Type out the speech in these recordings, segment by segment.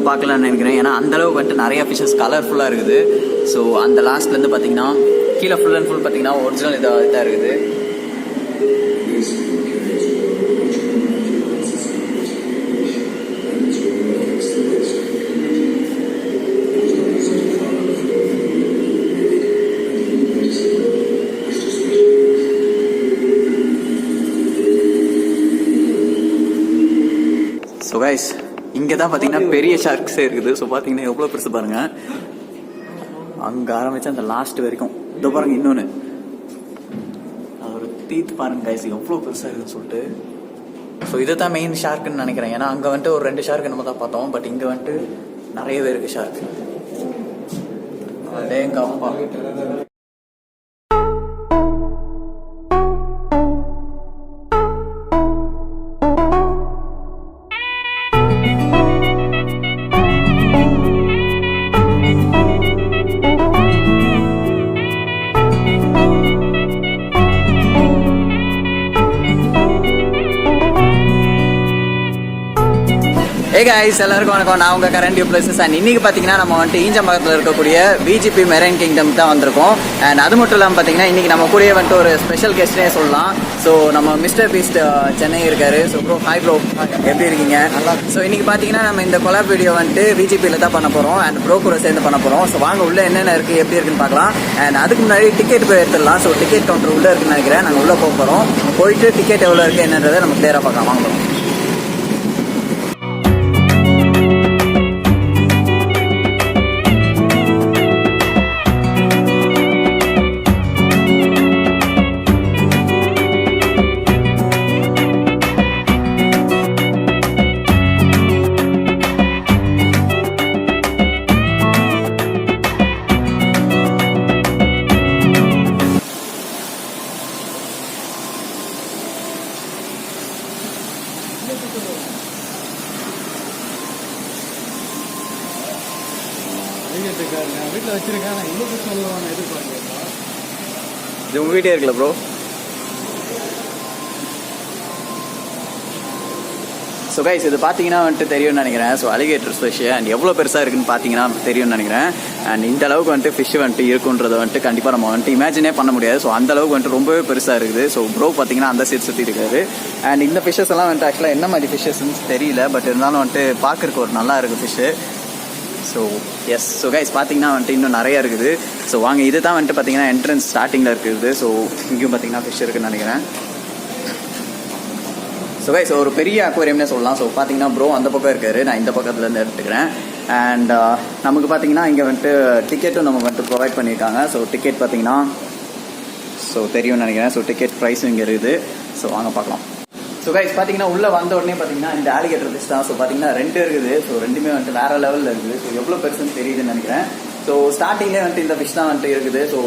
நீங்கள் பார்க்கலான்னு நினைக்கிறேன். ஏன்னா அந்தளவுக்கு வந்துட்டு நிறைய ஃபிஷஸ் கலர்ஃபுல்லாக இருக்குது. ஸோ அந்த லாஸ்ட்லேருந்து பார்த்தீங்கன்னா கீழே ஃபுல் அண்ட் ஃபுல் பார்த்தீங்கன்னா ஒரிஜினல் இதாக இருக்குது. ஸோ கைஸ் இங்கே தான் பார்த்தீங்கன்னா பெரிய ஷார்க்ஸே இருக்குது. ஸோ பார்த்தீங்கன்னா எவ்வளோ பெருசு பாருங்கள். அங்கே ஆரம்பித்தா அந்த லாஸ்ட் வரைக்கும் இதோ பாருங்கள். இன்னொன்று ஒரு டீத் பாருங்க கைஸ் எவ்வளோ பெருசாக இருக்குதுன்னு சொல்லிட்டு. ஸோ இதை தான் மெயின் ஷார்க்குன்னு நினைக்கிறேன். ஏன்னா அங்கே வந்துட்டு ஒரு 2 ஷார்க்கு நம்ம தான் பார்த்தோம். பட் இங்கே வந்துட்டு நிறையவே இருக்குது ஷார்க்கு. அதேங்க அப்பா. Hey guys, எல்லாருக்கும் வணக்கம். நான் உங்கள் கரண்ட் பிளேசஸ். அண்ட் இன்னைக்கு பார்த்தீங்கன்னா நம்ம வந்துட்டு ஈஞ்சம்பாக்கத்தில் இருக்கக்கூடிய விஜிபி மெரைன் கிங்டம் தான் வந்திருக்கோம். அண்ட் அது மட்டும் இல்லாமல் பார்த்தீங்கன்னா இன்னைக்கு நம்ம கூடயே வந்துட்டு ஒரு ஸ்பெஷல் கெஸ்ட்னே சொல்லலாம். ஸோ நம்ம மிஸ்டர் பீஸ்ட் சென்னை இருக்காரு. ஸோ ப்ரோ, ஹாய் ப்ரோ, எப்படி இருக்கீங்க? நல்லா. ஸோ இன்னைக்கு பார்த்தீங்கன்னா நம்ம இந்த கொலாப் வீடியோ வந்துட்டு விஜிபியில் தான் பண்ண போகிறோம். அண்ட் ப்ரோ கூட சேர்ந்து பண்ண போகிறோம். ஸோ வாங்க உள்ள என்னென்ன இருக்குது, எப்படி இருக்குன்னு பார்க்கலாம். அண்ட் அதுக்கு முன்னாடி டிக்கெட் போய் எடுத்துடலாம். ஸோ டிக்கெட் கவுண்டர் உள்ளே இருக்குன்னு நினைக்கிறேன். நாங்கள் உள்ளே போக போகிறோம். போயிட்டு டிக்கெட் எவ்வளோ இருக்குது என்னன்றதை நம்ம கிளியராக பார்க்கலாம். வாங்க. வீட்டில் வச்சிருக்கேன். நான் இவ்வளோ சொல்லுவாங்க எதிர்பார்க்க. இது உங்கள் வீட்டே இருக்குல்ல ப்ரோ? ஸோ கைஸ் இது பார்த்தீங்கன்னா வந்துட்டு தெரியும்னு நினைக்கிறேன். ஸோ அலிகேட்டர் ஃபிஷ் அண்ட் எவ்வளோ பெருசாக இருக்குன்னு பார்த்தீங்கன்னா தெரியும்னு நினைக்கிறேன். அண்ட் இந்த அளவுக்கு வந்துட்டு ஃபிஷ் வந்துட்டு இருக்குன்றதை வந்துட்டு கண்டிப்பாக நம்ம வந்துட்டு இமேஜினே பண்ண முடியாது. ஸோ அந்த அளவுக்கு வந்துட்டு ரொம்பவே பெருசாக இருக்குது. ஸோ ப்ரோ பார்த்தீங்கன்னா அந்த சைடு சுற்றி இருக்காரு. அண்ட் இந்த ஃபிஷ்ஷஸ் எல்லாம் வந்துட்டு ஆக்சுவலாக என்ன மாதிரி ஃபிஷ்ஷஸ்ன்னு தெரியல. பட் இருந்தாலும் வந்துட்டு பார்க்குறக்கு ஒரு நல்லா இருக்குது fish. So yes. So guys பார்த்தீங்கன்னா வந்துட்டு இன்னும் நிறையா இருக்குது. ஸோ வாங்க, இது தான் வந்துட்டு பார்த்தீங்கன்னா என்ட்ரன்ஸ் ஸ்டார்டிங்கில் இருக்குது. ஸோ இங்கேயும் பார்த்தீங்கன்னா ஃபிஷ் இருக்குதுன்னு நினைக்கிறேன். ஸோ கைஸ் ஒரு பெரிய அக்வேரியம்னே சொல்லலாம். ஸோ பார்த்தீங்கன்னா ப்ரோ அந்த பக்கம் இருக்காரு, நான் இந்த பக்கத்துலேருந்து எடுத்துக்கிறேன். அண்ட் நமக்கு பார்த்தீங்கன்னா இங்கே வந்துட்டு டிக்கெட்டும் நமக்கு வந்துட்டு ப்ரொவைட் பண்ணியிருக்காங்க. ஸோ டிக்கெட் பார்த்தீங்கன்னா ஸோ தெரியும்னு நினைக்கிறேன். ஸோ டிக்கெட் ப்ரைஸும் இங்கே இருக்குது. ஸோ வாங்க பார்க்கலாம். ஸோ கைஸ் பார்த்தீங்கன்னா உள்ளே வந்த உடனே பார்த்தீங்கன்னா இந்த ஆலிகேட்டர் ஃபிஷ் தான். ஸோ பார்த்தீங்கன்னா 2 இருக்குது. ஸோ ரெண்டுமே வந்துட்டு வேறு லெவலில் இருக்குது. ஸோ எவ்வளோ பெருசுன்னு தெரியுதுன்னு நினைக்கிறேன். ஸோ ஸ்டார்டிங்லேயே வந்துட்டு இந்த ஃபிஷ் தான் வந்துட்டு இருக்குது. ஸோ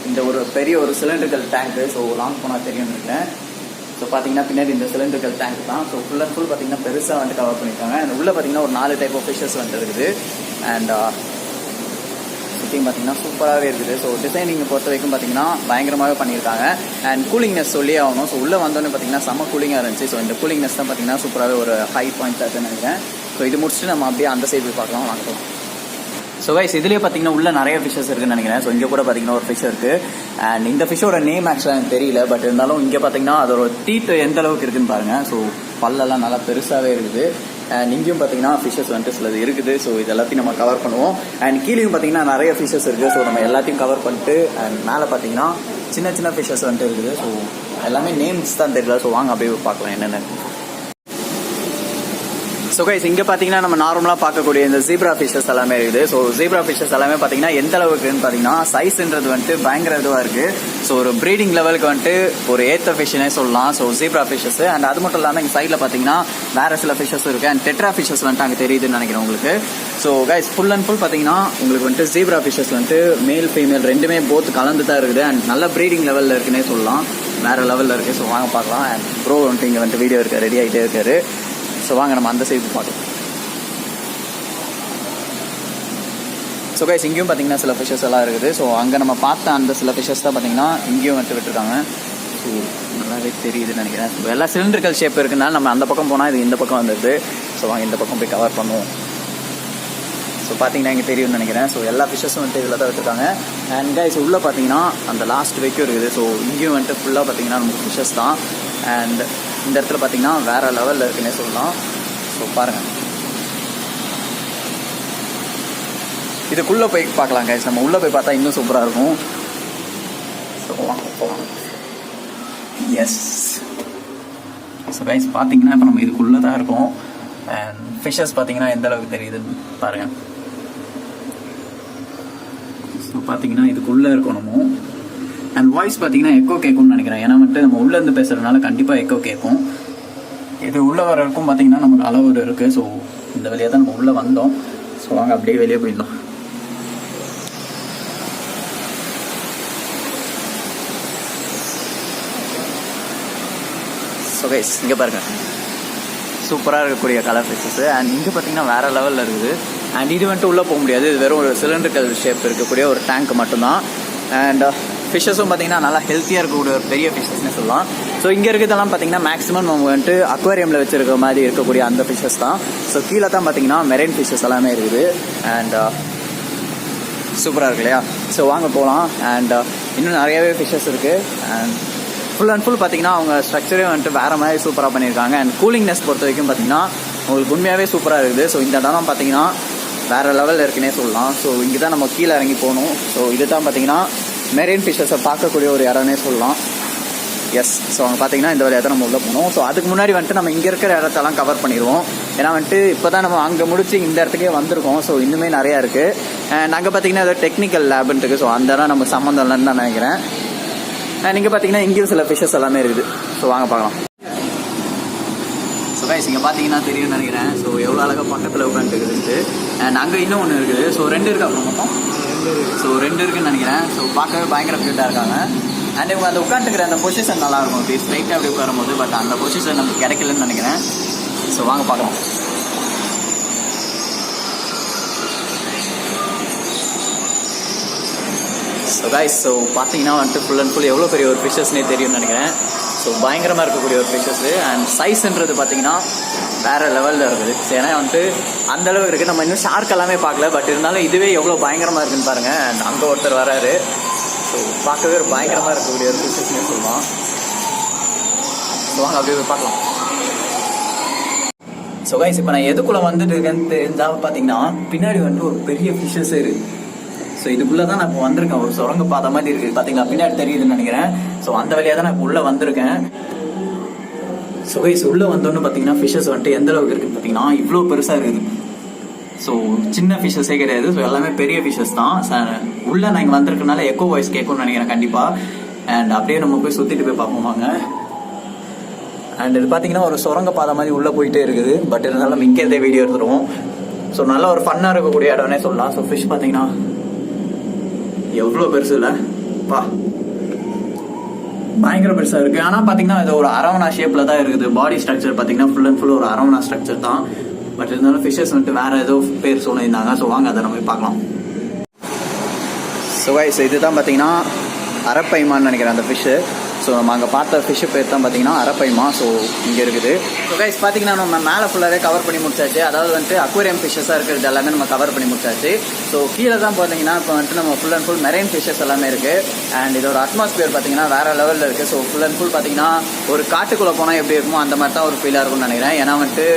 இந்த ஒரு பெரிய ஒரு சிலிண்ட்ரிக்கல் டேங்க்கு. ஸோ லாங் போனால் தெரியும்னு நினைக்கிறேன். ஸோ பார்த்தீங்கன்னா பின்னாடி இந்த சிலிண்ட்ரிக்கல் டேங்க் தான். ஸோ ஃபுல் அண்ட் ஃபுல் பார்த்தீங்கன்னா பெருசாக வந்துட்டு கவர் பண்ணியிருக்காங்க. அண்ட் உள்ளே பார்த்தீங்கன்னா ஒரு 4 டைப் ஆஃப் ஃபிஷஸ் வந்துட்டு இருக்குது. அண்ட் சுற்றியும் பார்த்தீங்கன்னா சூப்பராகவே இருக்குது. ஸோ டிசைனிங் பொறுத்த வரைக்கும் பார்த்தீங்கன்னா பயங்கரமாகவே பண்ணியிருக்காங்க. அண்ட் கூலிங்னஸ் சொல்லி ஆகணும். ஸோ உள்ளே வந்தோடனே பார்த்தீங்கன்னா செம்ம கூலிங்காக இருந்துச்சு. ஸோ இந்த கூலிங்னஸ் தான் பார்த்தீங்கன்னா சூப்பராகவே ஒரு ஹை பாயிண்ட் ஆகுதுன்னு நினைக்கிறேன். ஸோ இது முடிச்சுட்டு நம்ம அப்படியே அந்த சைடு போய் பார்க்கலாம். வாங்கலாம். ஸோ கைஸ் இதுலேயே பார்த்தீங்கன்னா உள்ள நிறைய ஃபிஷஸ் இருக்குன்னு நினைக்கிறேன். ஸோ இங்கே கூட பார்த்தீங்கன்னா ஒரு ஃபிஷ் இருக்குது. அண்ட் இந்த ஃபிஷ்ஷோட நேம் ஆக்சுவலாக எனக்கு தெரியல. பட் இருந்தாலும் இங்கே பார்த்தீங்கன்னா அதோட டீத் எந்த அளவுக்கு இருக்குன்னு பாருங்கள். ஸோ பல்லெல்லாம் நல்லா பெருசாகவே இருக்குது. அண்ட் இங்கேயும் பார்த்தீங்கன்னா ஃபிஷஸ் வந்துட்டு சிலது இருக்குது. ஸோ இது எல்லாத்தையும் நம்ம கவர் பண்ணுவோம். அண்ட் கீழேயும் பார்த்தீங்கன்னா நிறைய ஃபிஷஸ் இருக்குது. ஸோ நம்ம எல்லாத்தையும் கவர் பண்ணிட்டு அண்ட் மேலே பார்த்தீங்கன்னா சின்ன சின்ன ஃபிஷஸ் வந்துட்டு இருக்குது. ஸோ எல்லாமே நேம்ஸ் தான் தெரியல. ஸோ வாங்க அப்படியே பார்க்கலாம் என்னென்ன. ஸோ கைஸ் இங்கே பார்த்தீங்கன்னா நம்ம நார்மலாக பார்க்கக்கூடிய இந்த ஜீப்ரா ஃபிஷஸ் எல்லாமே இருக்குது. ஸோ ஜீப்ரா ஃபிஷஸ் எல்லாமே பார்த்தீங்கன்னா எந்த அளவுக்கு இருக்குன்னு பார்த்தீங்கன்னா சைஸ்ன்றது வந்துட்டு பயங்கர இதுவாக இருக்குது. ஸோ ஒரு ப்ரீடிங் லெவலுக்கு வந்துட்டு ஒரு ஏற்ற ஃபிஷ்னே சொல்லலாம். So zebra fishes. அண்ட் அது மட்டும் இல்லாமல் இங்கே சைடில் பார்த்தீங்கன்னா வேறு சில ஃபிஷஸ் இருக்குது. அண்ட் டெட்ரா ஃபிஷஸ் வந்துட்டு அங்கே தெரியுதுன்னு நினைக்கிறேன் உங்களுக்கு. So guys full and full பார்த்தீங்கன்னா உங்களுக்கு வந்துட்டு ஜீப்ரா ஃபிஷஸ் வந்துட்டு மேல் ஃபீமேல் ரெண்டுமே போத் கலந்து தான் இருக்குது. அண்ட் நல்ல ப்ரீடிங் லெவலில் இருக்குன்னே சொல்லலாம். வேறு லெவலில் இருக்குது. ஸோ வாங்க பார்க்கலாம். அண்ட் ப்ரோ வந்துட்டு இங்கே வந்துட்டு வீடியோ இருக்காரு, ரெடி ஆகிட்டே இருக்காரு. ஸோ வாங்க நம்ம அந்த சைடு பார்க்கலாம். ஸோ கைஸ் இங்கேயும் பார்த்தீங்கன்னா சில ஃபிஷஸ் எல்லாம் இருக்குது. ஸோ அங்கே நம்ம பார்த்த அந்த சில ஃபிஷஸ் தான் பார்த்தீங்கன்னா இங்கேயும் வந்துட்டு விட்டுருக்காங்க. ஸோ நல்லாவே தெரியுதுன்னு நினைக்கிறேன். ஸோ எல்லாம் சிலிண்ட்ரிக்கல் ஷேப் இருக்குனால நம்ம அந்த பக்கம் போனால் இது இந்த பக்கம் வந்துடுது. ஸோ வாங்க இந்த பக்கம் போய் கவர் பண்ணுவோம். ஸோ பார்த்தீங்கன்னா இங்கே தெரியும்னு நினைக்கிறேன். ஸோ எல்லா ஃபிஷ்ஷஸும் வந்துட்டு இதில் தான் வச்சுருக்காங்க. அண்ட் கைஸ் உள்ளே பார்த்தீங்கன்னா அந்த லாஸ்ட் வரைக்கும் இருக்குது. ஸோ இங்கேயும் வந்துட்டு ஃபுல்லாக பார்த்தீங்கன்னா நமக்கு ஃபிஷ்ஷஸ் தான். அண்ட் இந்த இடத்துல பார்த்தீங்கன்னா வேறு லெவலில் இருக்குன்னே சொல்லலாம். ஸோ பாருங்கள், இதுக்குள்ளே போய் பார்க்கலாம் கைஸ். நம்ம உள்ளே போய் பார்த்தா இன்னும் சூப்பராக இருக்கும். ஸோ வாங்க போகலாம். எஸ், ஸோ கைஸ் பார்த்தீங்கன்னா இப்போ நம்ம இதுக்குள்ளே தான் இருக்கோம். அண்ட் ஃபிஷ்ஷஸ் பார்த்தீங்கன்னா எந்த அளவுக்கு தெரியுதுன்னு பாருங்கள். ஸோ பார்த்தீங்கன்னா இதுக்குள்ளே இருக்கணும் நம்ம. அண்ட் வாய்ஸ் பார்த்தீங்கன்னா எக்கோ கேட்கும்னு நினைக்கிறேன். ஏன்னா வந்துட்டு நம்ம உள்ளேருந்து பேசுகிறதுனால கண்டிப்பாக எக்கோ கேட்கும். இது உள்ளே வரக்கும் பார்த்தீங்கன்னா நமக்கு அளவு இருக்குது. ஸோ இந்த வழியாக தான் நம்ம உள்ளே வந்தோம். ஸோ வாங்க அப்படியே வெளியே போயிடலாம். ஸோ கைஸ் இங்கே பாருங்கள், சூப்பராக இருக்கக்கூடிய கலர் ஃபிஷ்ஷஸ்ஸு. அண்ட் இங்கே பார்த்தீங்கன்னா வேறு லெவலில் இருக்குது. அண்ட் இது வந்துட்டு உள்ளே போக முடியாது. இது வெறும் ஒரு சிலிண்டரிக்கல் ஷேப் இருக்கக்கூடிய ஒரு டேங்க் மட்டும்தான். அண்ட் ஃபிஷ்ஷஸும் பார்த்தீங்கன்னா நல்லா ஹெல்த்தியாக இருக்கக்கூடிய ஒரு பெரிய ஃபிஷ்ஷஸ்னு சொல்லலாம். ஸோ இங்கே இருக்கிறதெல்லாம் பார்த்தீங்கன்னா மேக்ஸிமம் நம்ம வந்துட்டு அக்வாரியமில் வச்சுருக்க மாதிரி இருக்கக்கூடிய அந்த ஃபிஷ்ஷஸ் தான். ஸோ கீழே தான் பார்த்தீங்கன்னா மெரைன் ஃபிஷ்ஷஸ் எல்லாமே இருக்குது. அண்ட் சூப்பராக இருக்கு இல்லையா? ஸோ வாங்க போகலாம். அண்ட் இன்னும் நிறையாவே ஃபிஷ்ஷஸ் இருக்குது. அண்ட் ஃபுல் அண்ட் ஃபுல் பார்த்தீங்கன்னா அவங்க ஸ்ட்ரக்சரே வந்துட்டு வேறு மாதிரி சூப்பராக பண்ணியிருக்காங்க. அண்ட் கூலிங்னஸ் பொறுத்த வரைக்கும் பார்த்தீங்கன்னா உங்களுக்கு உண்மையாகவே சூப்பராக இருக்குது. ஸோ இந்த இடம் பார்த்தீங்கன்னா வேறு லெவலில் இருக்குன்னே சொல்லலாம். ஸோ இங்கே தான் நம்ம கீழே இறங்கி போகணும். ஸோ இது தான் பார்த்தீங்கன்னா மெரைன் ஃபிஷ்ஷஸை பார்க்கக்கூடிய ஒரு இடம்னே சொல்லலாம். எஸ், ஸோ அவங்க பார்த்தீங்கன்னா இந்த வழியாக தான் நம்ம உள்ளே போகணும். ஸோ அதுக்கு முன்னாடி வந்துட்டு நம்ம இங்கே இருக்கிற இடத்தெல்லாம் கவர் பண்ணிடுவோம். ஏன்னா வந்துட்டு இப்போ தான் நம்ம அங்கே முடிச்சு இந்த இடத்துக்கே வந்திருக்கோம். ஸோ இன்னுமே நிறையா இருக்குது. அண்ட் அங்கே பார்த்தீங்கன்னா ஏதோ டெக்னிக்கல் லேப்னு இருக்குது. ஸோ அந்த இடம் நம்ம சம்மந்தம் இல்லைன்னு தான் நினைக்கிறேன். நீங்கள் பார்த்தீங்கன்னா இங்கேயும் சில ஃபிஷ்ஷஸ் எல்லாமே இருக்குது. ஸோ வாங்க பார்க்கலாம். ஸோ கைஸ் இங்கே பார்த்தீங்கன்னா தெரியும்னு நினைக்கிறேன். ஸோ எவ்வளோ அழகாக பக்கத்தில் உட்காந்துருக்குது. அண்ட் அங்கே இன்னும் ஒன்று இருக்குது. ஸோ 2 இருக்குது அப்புறம் மொத்தம். ஸோ 2 இருக்குன்னு நினைக்கிறேன். ஸோ பார்க்கவே பயங்கர க்யூட்டாக இருக்காங்க. அண்ட் இவங்க அந்த உட்காந்துக்கிற அந்த பொசிஷன் நல்லாயிருக்கும். அப்படி ஸ்ட்ரைட்டாக அப்படி உட்காரும்போது. பட் அந்த பொசிஷன் நமக்கு கிடைக்கலன்னு நினைக்கிறேன். ஸோ வாங்க பார்க்கலாம். ஸோ கைஸ் ஸோ பார்த்தீங்கன்னா வந்துட்டு ஃபுல் அண்ட் ஃபுல் எவ்வளோ பெரிய ஒரு ஃபிஷ்ஷஸ்னே தெரியும்னு நினைக்கிறேன். ஸோ பயங்கரமாக இருக்கக்கூடிய ஒரு ஃபிஷ்ஷஸ்ஸு. அண்ட் சைஸ்ன்றது பார்த்தீங்கன்னா வேறு லெவலில் இருக்குது. ஏன்னா வந்துட்டு அந்தளவு இருக்குது. நம்ம இன்னும் ஷார்க் எல்லாமே பார்க்கல. பட் இருந்தாலும் இதுவே எவ்வளோ பயங்கரமாக இருக்குன்னு பாருங்கள். அண்ட் அங்கே ஒருத்தர் வராரு. ஸோ பார்க்கவே ஒரு பயங்கரமாக இருக்கக்கூடிய ஒரு ஃபிஷ்ஷஸ்னே சொல்லலாம். ஸோ வாங்க அப்படியே போய் பார்க்கலாம். ஸோ கைஸ் இப்போ நான் எதுக்குள்ளே வந்துட்டு இருக்கேன்னு தெரிஞ்சால் பார்த்தீங்கன்னா பின்னாடி வந்துட்டு ஒரு பெரிய ஃபிஷ்ஷஸ் இருக்குது. ஸோ இதுக்குள்ளே தான் நான் இப்போ வந்திருக்கேன். ஒரு சுரங்க பாதை மாதிரி இருக்குது பார்த்தீங்களா, பின்னாடி தெரியுதுன்னு நினைக்கிறேன். ஸோ அந்த வழியாக தான் நான் இப்போ உள்ளே வந்திருக்கேன். ஸோ கைஸ் உள்ளே வந்தோன்னு பார்த்தீங்கன்னா ஃபிஷ்ஷஸ் வந்துட்டு எந்த அளவுக்கு இருக்குன்னு பார்த்தீங்கன்னா இவ்வளோ பெருசாக இருக்குது. ஸோ சின்ன ஃபிஷ்ஷஸே கிடையாது. ஸோ எல்லாமே பெரிய ஃபிஷ்ஷஸ் தான். உள்ளே நான் இங்கே வந்திருக்கனால எக்கோ வாய்ஸ் கேட்கும்னு நினைக்கிறேன் கண்டிப்பாக. அண்ட் அப்படியே நம்ம போய் சுற்றிட்டு போய் பார்ப்போமாங்க. அண்ட் இது பார்த்தீங்கன்னா ஒரு சுரங்க பாதை மாதிரி உள்ளே போயிட்டே இருக்குது. பட் இருந்தாலும் நம்ம இங்கே வீடியோ எடுத்துருவோம். ஸோ நல்ல ஒரு ஃபன்னாக இருக்கக்கூடிய இடம்னே சொல்லலாம். ஸோ ஃபிஷ் பார்த்தீங்கன்னா எவ்வளோ பெருசு இல்லை பா, பயங்கர பெருசாக இருக்குது. ஆனால் பார்த்தீங்கன்னா இது ஒரு அரவணா ஷேப்பில் தான் இருக்குது. பாடி ஸ்ட்ரக்சர் பார்த்தீங்கன்னா ஃபுல் அண்ட் ஃபுல் ஒரு அரவணா ஸ்ட்ரக்சர் தான். பட் இருந்தாலும் ஃபிஷ்ஷஸ் வந்துட்டு வேறு ஏதோ பேர் சொல்லியிருந்தாங்க. ஸோ வாங்க அதை நம்ம போய் பார்க்கலாம். ஸோ கைஸ் இதுதான் பார்த்தீங்கன்னா அரப்பைமான்னு நினைக்கிறேன் அந்த ஃபிஷ்ஷு. ஸோ நம்ம அங்கே பார்த்த ஃபிஷ்ஷு பேர் தான் பார்த்தீங்கன்னா அரப்பைமா. ஸோ இங்கே இருக்குது. ஸோ கைஸ் பார்த்தீங்கன்னா நம்ம மேலே ஃபுல்லாகவே கவர் பண்ணி முடிச்சாச்சு. அதாவது வந்துட்டு அக்வேரியம் ஃபிஷ்ஷஸாக இருக்கிறது எல்லாமே நம்ம கவர் பண்ணி முடிச்சாச்சு. ஸோ கீழே தான் பார்த்தீங்கன்னா இப்போ வந்துட்டு நம்ம full and full marine fishes எல்லாமே இருக்குது. அண்ட் இதோட அட்மாஸ்பியர் பார்த்தீங்கன்னா வேறு லெவலில் இருக்குது. ஸோ ஃபுல் அண்ட் ஃபுல் பார்த்தீங்கன்னா ஒரு காட்டுக்குள்ளே போனால் எப்படி இருக்குமோ அந்த மாதிரி தான் ஒரு ஃபீலாக இருக்கும்னு நினைக்கிறேன். ஏன்னா வந்துட்டு